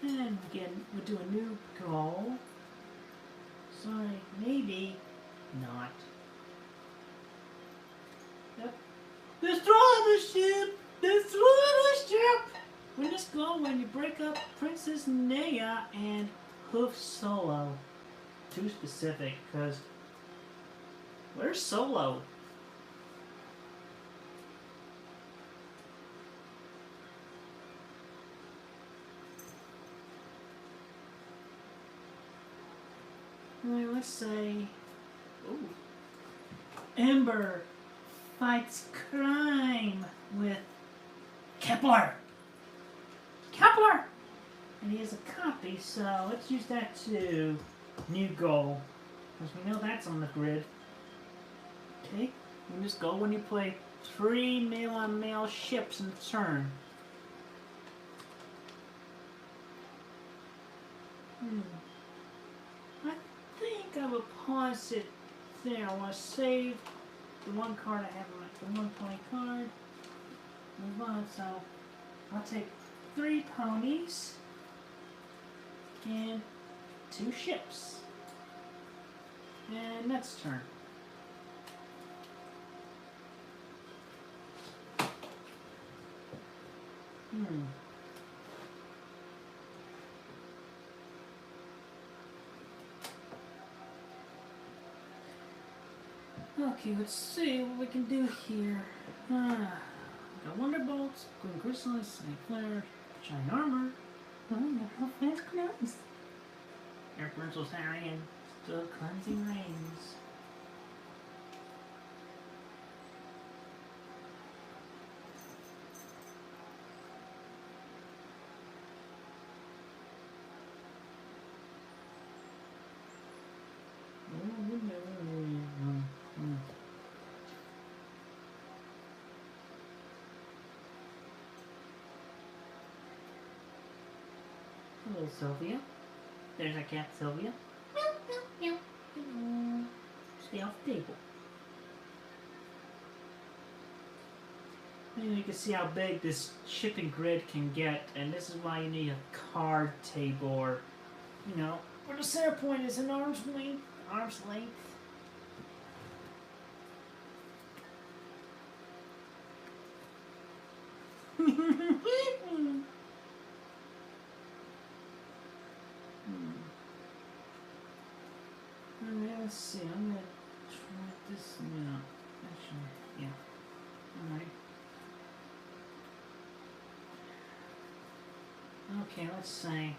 And again, we'll do a new goal. Sorry, maybe not. Yep. Destroy the ship! Destroy the ship! Win this goal when you break up Princess Naya and Hoof Solo. Too specific, because where's Solo? Alright, let's say, ooh, Ember fights crime with Kepler. Kepler! And he has a copy, so let's use that to new goal. Because we know that's on the grid. Okay, you just go when you play 3 male-on-male ships in turn. I think I will pause it there. I want to save the 1 card I have, the 1 pony card. Move on, so I'll take 3 ponies and 2 ships. And next turn. Okay, let's see what we can do here. Got Wonderbolts, Green Chrysalis, Snake Flare, Shine Armor. Oh, how fast close. Air Bristles Harry and still Cleansing Rains. Hello, Sylvia. There's our cat, Sylvia. Meow, meow, meow. Stay off the table. And you can see how big this shipping grid can get, and this is why you need a card table, or, you know, where the center point is an arm's length. Arm's length. Alright, let's see. I'm gonna try this. No, actually, yeah. Alright. Okay, let's say.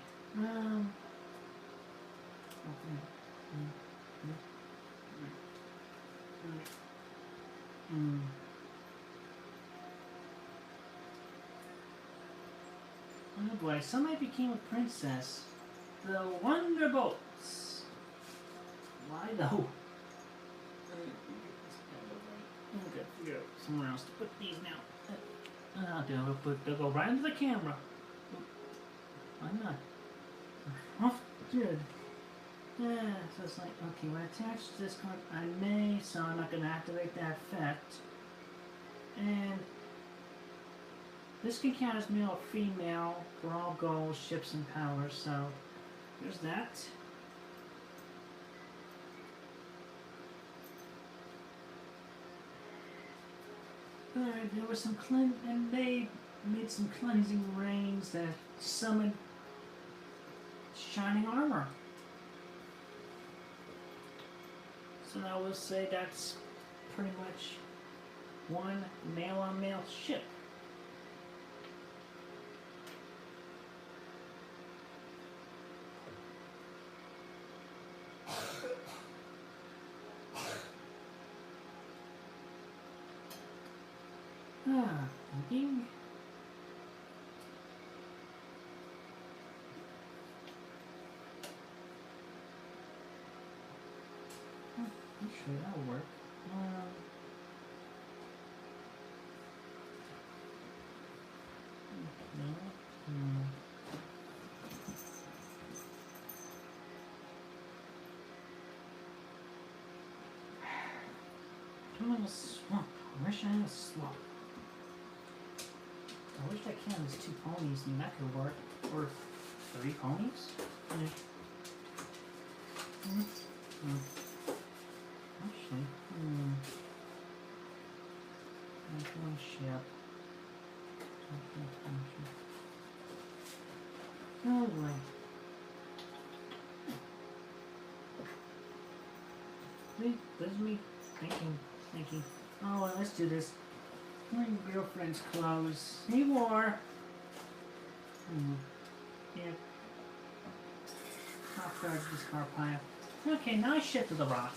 Oh boy, somebody became a princess. The Wonderbolts. Why though? I'm gonna figure out somewhere else to put these now. They'll go right into the camera. Why not? Oh, good. Yeah, so it's like, okay, when I attach this card, I may, so I'm not going to activate that effect. And this can count as male or female for all goals, ships, and powers, so there's that. Alright, there was some and they made some cleansing rains that summoned shining armor. So now we'll say that's pretty much one male-on-male ship. Thinking. I'm sure that'll work. No. Come on, a swamp. I wish I had a swamp. I wish I counted as 2 ponies and that could work. Or 3 ponies? Actually, that's 1 ship. Oh boy. See, there's me thinking. Oh well, let's do this. My girlfriend's clothes. He wore. Yeah. I'll charge this car pile. Okay, now I shift to the rock.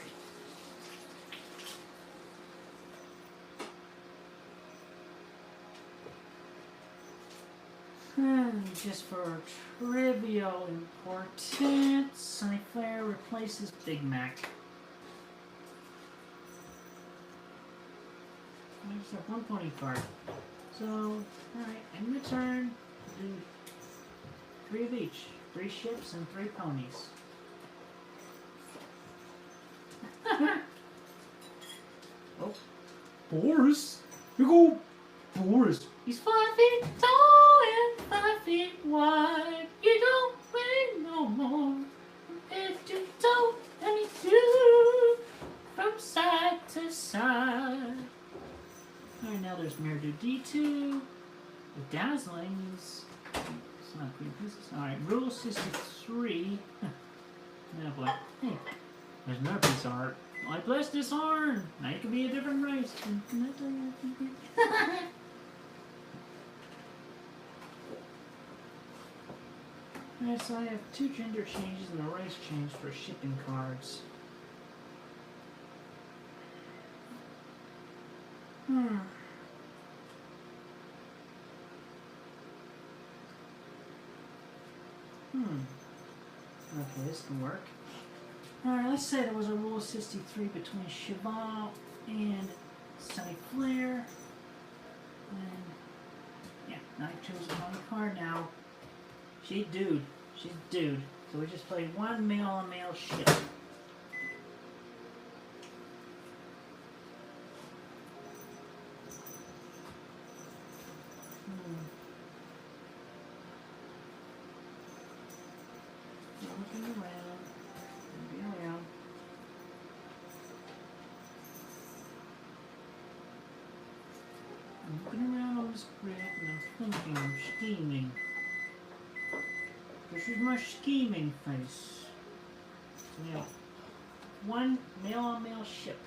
Just for trivial importance, Solitaire replaces Big Mac. I just have 1 pony card. So, alright, in return, do 3 of each. 3 ships and 3 ponies. Oh, Boris! Here go Boris! He's 5 feet tall and 5 feet wide. You don't weigh no more. Head to toe and he flew from side to side. Alright, now there's Meridu D2. The Dazzling is. It's not Queen Princess. Alright, Rule 63. Oh boy. Hey, there's another piece of art. I bless this horn! Now you can be a different race. Alright, so I have 2 gender changes and a race change for shipping cards. Okay, this can work. Alright, let's say there was a Rule 63 between Cheval and Solitaire. And, yeah, I chose on the card now. Dude, She's dude. So we just play one male-on-male ship. Looking around. Maybe around. I'm looking around on this grid and I'm thinking, I'm scheming. This is my scheming face. Now, one male-on-male ship.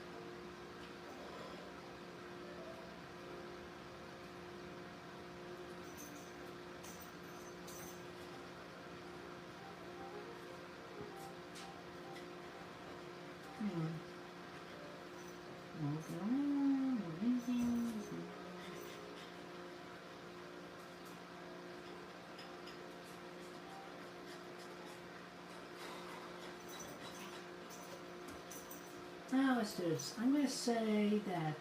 Now let's do this. I'm going to say that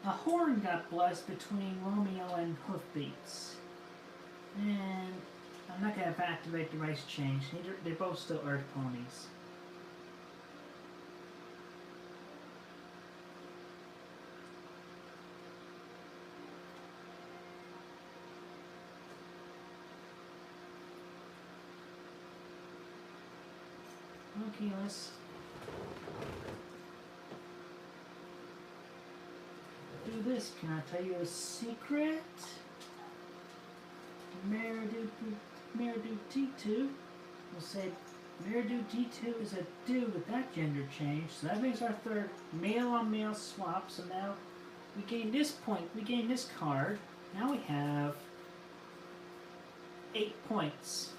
a horn got blessed between Romeo and Hoofbeats. And I'm not going to activate the race change. They're both still Earth ponies. Okay, let's do this. Can I tell you a secret? Meridu T2 will say Meridu T2 is a dude with that gender change. So that makes our third male-on-male swap. So now we gain this point. We gain this card. Now we have 8 points.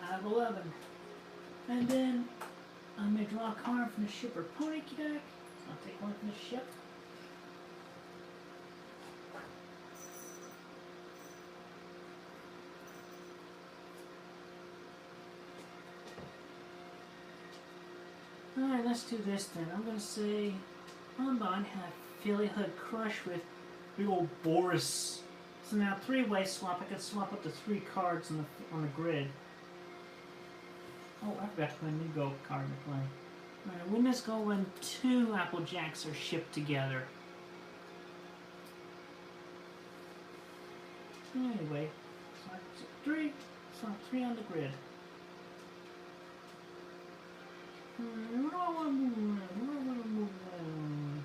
Out of 11. And then I'm going to draw a card from the ship or pony deck. I'll take one from the ship. Alright, let's do this then. I'm going to say Unbound had Philly Hood Crush with big old Boris. So now 3-way swap. I can swap up to 3 cards on the grid. Oh, I forgot to put a new go card to play. Alright, when this go when 2 Applejacks are shipped together. Anyway, swap 3 on the grid. Where do I want to move around? Where do I want to move around?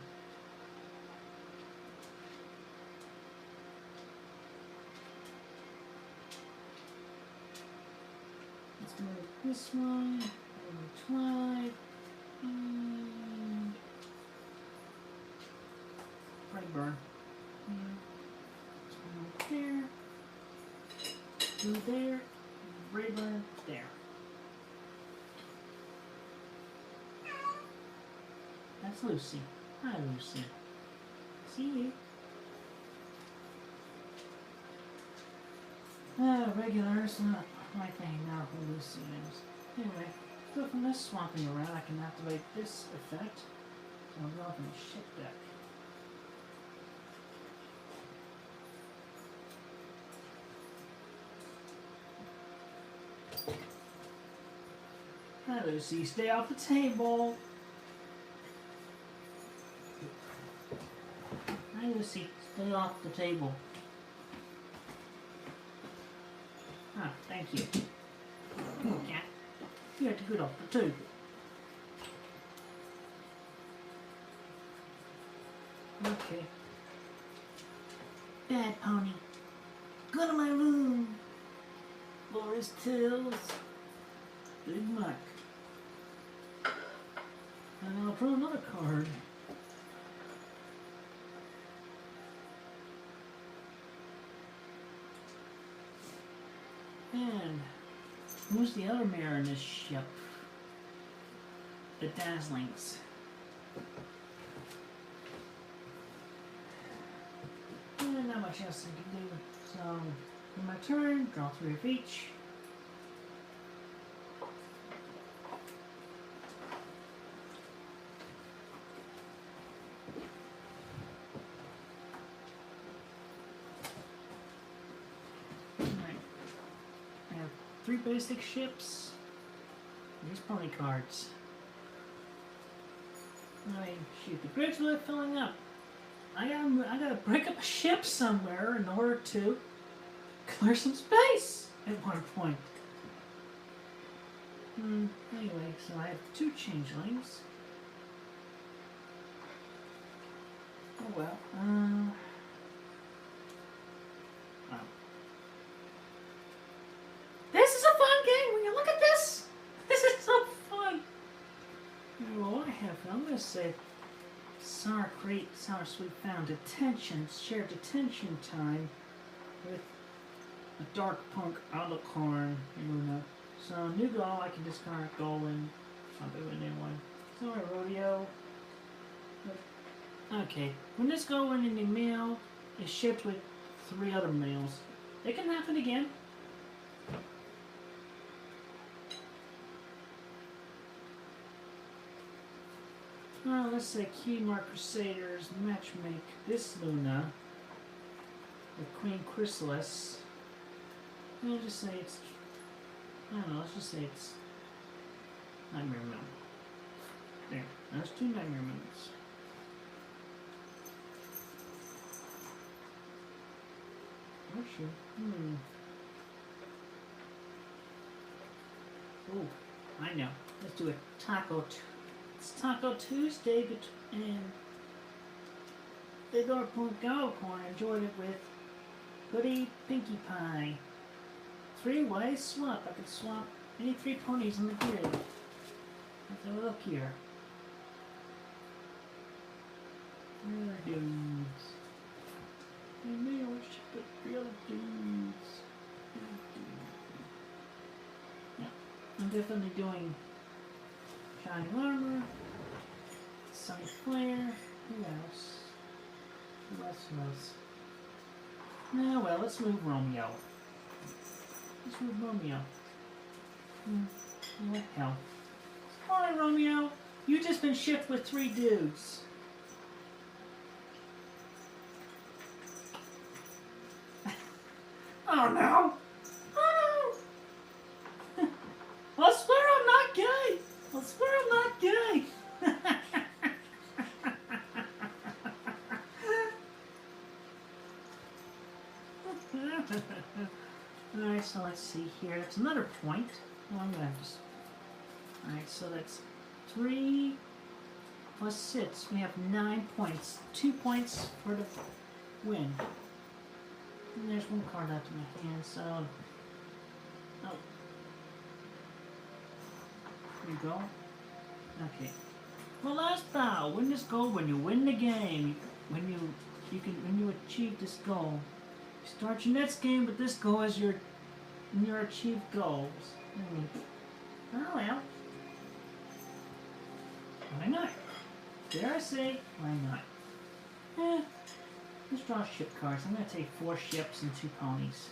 Let's go with this one. Twilight. Brightburn. There. Do there. Brightburn there. That's Lucy. Hi, Lucy. See you. Regulars, not my thing now who Lucy is. Anyway, so from this swapping around, I can activate this effect. So I'll go up in the ship deck. Hi, Lucy. Stay off the table. Hi, Lucy. Stay off the table. Ah, thank you. Come on, cat. You have to get off the table. Okay. Bad pony. Go to my room. Boris Tills. Big Mac. And I'll draw another card. And who's the other mare in this ship? The Dazzlings. And not much else I can do. So, in my turn, draw 3 of each. 3 basic ships. These pony cards. I mean, shoot, the grid's really filling up. I gotta break up a ship somewhere in order to clear some space at one point. Anyway, so I have 2 changelings. Oh well. Oh. This is a fun game. Will you look at this? This is so fun. Well, I have, I'm gonna say, Sour Sweet Found detention, shared detention time with a Dark Punk Alicorn Luna. So new goal, I can discard goal and something with a new one. So a rodeo. Okay, when this goal went in the mail, it's shipped with 3 other mails. It can happen again. Well, let's say Keymark Crusaders matchmake this Luna with Queen Chrysalis. And I'll just say it's, I don't know, let's just say it's Nightmare Moon. There, there's 2 Nightmare Moons. Oh, sure. Oh, I know. Let's do it. It's Taco Tuesday and Big Dark Punk Alicorn enjoyed it with Goody Pinkie Pie. 3-way swap. I could swap any 3 ponies on the grid. Let's have a look here. Where are dudes? Maybe I wish to put 3 other dudes. Yeah, I'm definitely doing Shining Armor, Sunny Flare. Who else? Who else? Nah, well, let's move Romeo. Let's move Romeo. What the hell? Alright, Romeo. You've just been shipped with 3 dudes. Oh no! Oh no! I swear I'm not gay! I swear I'm not gay! Alright, so let's see here. That's another point. Oh, I'm gonna have to. Alright, so that's 3 plus 6. We have 9 points. 2 points for the win. And there's 1 card out to my hand, so. Oh. Here you go. Okay. Well, last bow. Win this goal when you win the game. When you achieve this goal. You start your next game with this goal as your achieved goals. Oh well. Why not? Dare I say, why not? Let's draw ship cards. I'm going to take 4 ships and 2 ponies.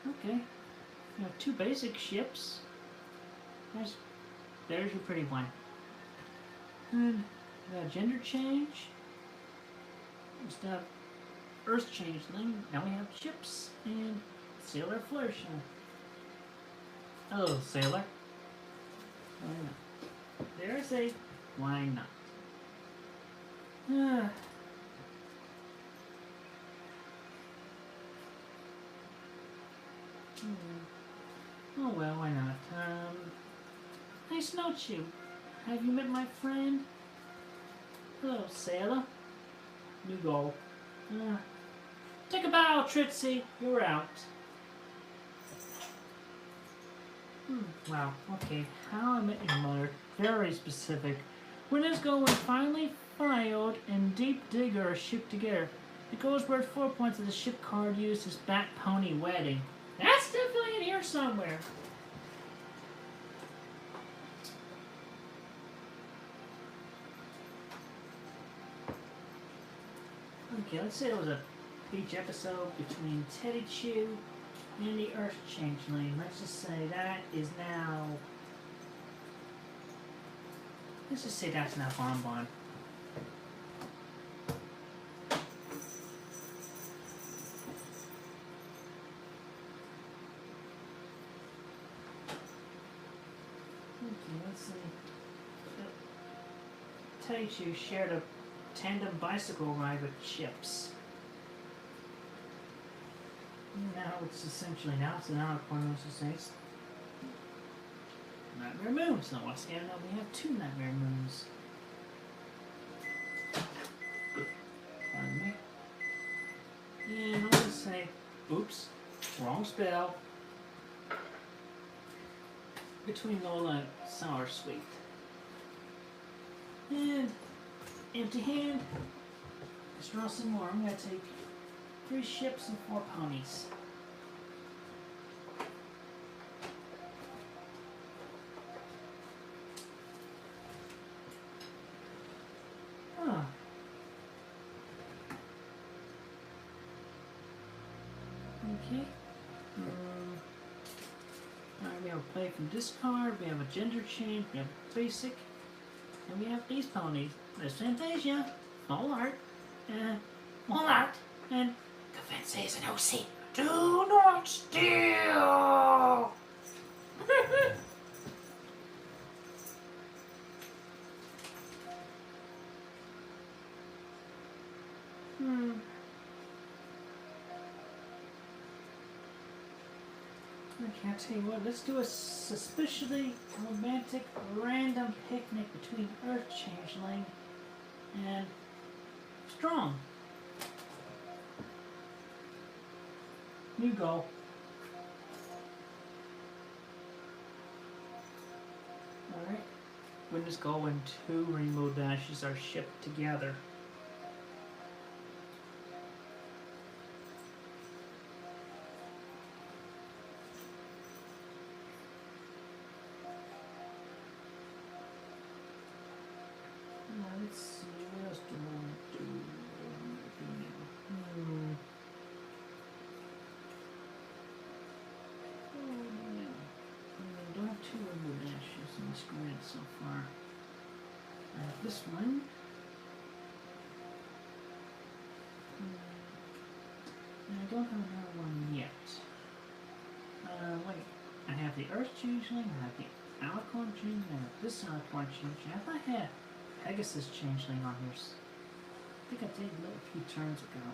Okay. You have 2 basic ships. There's your pretty one. And we got gender change. Just have Earth changeling. Now we have ships and Sailor Flourishing. Hello, Sailor. Why not? Dare I say, why not? Oh well, why not? Hey, Sonichu. Have you met my friend? Hello, Sailor. New goal. Take a bow, Tritsy. You're out. Wow, okay. How I Met Your Mother. Very specific. When this goal was finally filed and Deep Digger are shipped together, the goal is worth 4 points of the ship card used as Bat Pony Wedding. That's definitely in here somewhere. Okay, let's say it was a beach episode between Teddy Chew And the Earth Changeling. Let's just say that is now. Let's just say that's now Bonbon. Okay, let's see. Sonichu shared a tandem bicycle ride with Chips. Now it's essentially it's an hour corner of the states. Nightmare Moons. Now once again, now we have 2 Nightmare Moons. Pardon me. And I'm gonna say, oops, wrong spell. Between Lola and Sour Sweet. And empty hand. Let's draw some more. I'm gonna take 3 ships and 4 ponies. Huh. Okay. Alright, we have a play from discard, we have a gender change, we have basic, and we have these ponies. There's Fantasia, All Art, and Confense is an OC. Do not steal! Okay, I'll tell you what, let's do a suspiciously romantic random picnic between Earth Changeling and Strong. New goal. Alright. Witness goal when 2 rainbow dashes are shipped together. Let's see, what else do I want to do? I don't have 2 rainbow dashes in this grid so far. I have this one. And I don't have another one yet. Wait. I have the Earth Changeling, I have the Alicorn Changeling, I have this Alicorn Changeling. I thought I had Pegasus Changeling on here. I think I did a few turns ago.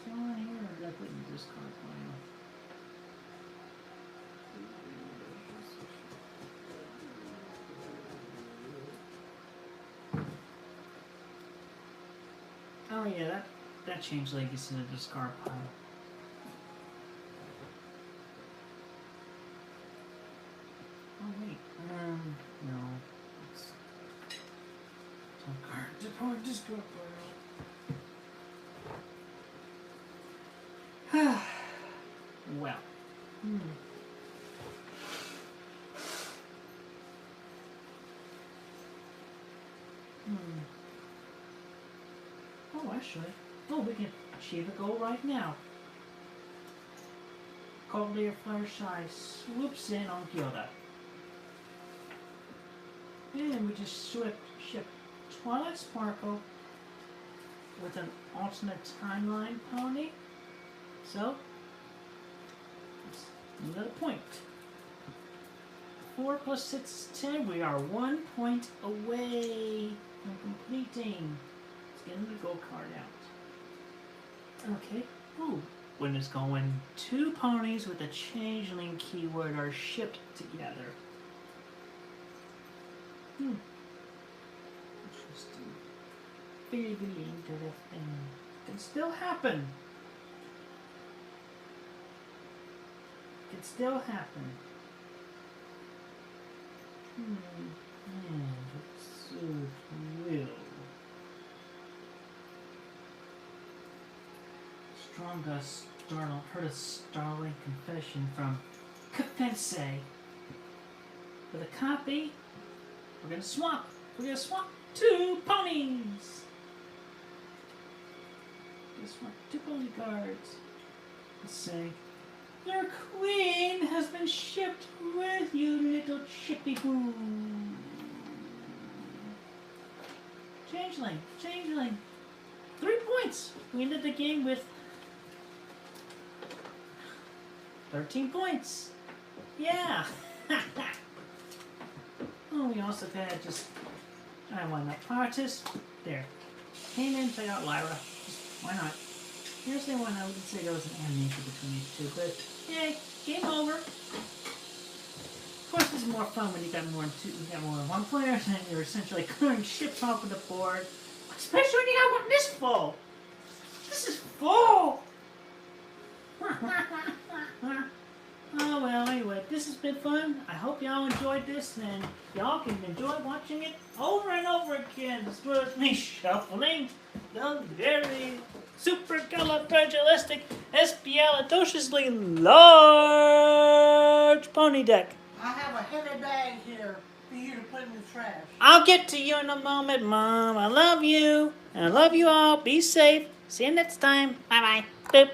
So on here, or did I put in this card pile? Oh yeah, that Changeling is in the discard pile. Oh wait, no. Card discard pile. Well. Oh, actually. Oh, we can achieve a goal right now. Cavalier Fluttershy swoops in on Gilda. And we just ship Twilight Sparkle with an alternate timeline pony. So, that's another point. 4 plus 6 is 10. We are 1 point away from completing. Let's get the gold card out. Okay. Ooh. When it's going, 2 ponies with a changeling keyword are shipped together. Interesting. Very interesting. Can still happen. Can still happen. Let's will. Strongest Startle heard a startling confession from Confense. For the copy, we're gonna swap. We're gonna swap 2 ponies. We're gonna swap 2 pony cards. Let's see. Your queen has been shipped with you, little chippy boo. Changeling, changeling. 3 points. We ended the game with 13 points. Yeah. Oh, we also had just, I won that artist. There. Came in, check out Lyra. Just, why not? Here's the one I would say there was an animation between these two, but yay, game over. Of course, it's more fun when you got more than two, you got more than one player, and then you're essentially clearing ships off of the board. Especially when you got one this full. This is full. Oh well, anyway, this has been fun. I hope y'all enjoyed this, and y'all can enjoy watching it over and over again. This was me shuffling the very supercalifragilistic, espialidociously large pony deck. I have a heavy bag here for you to put in the trash. I'll get to you in a moment, Mom. I love you, and I love you all. Be safe. See you next time. Bye-bye. Boop.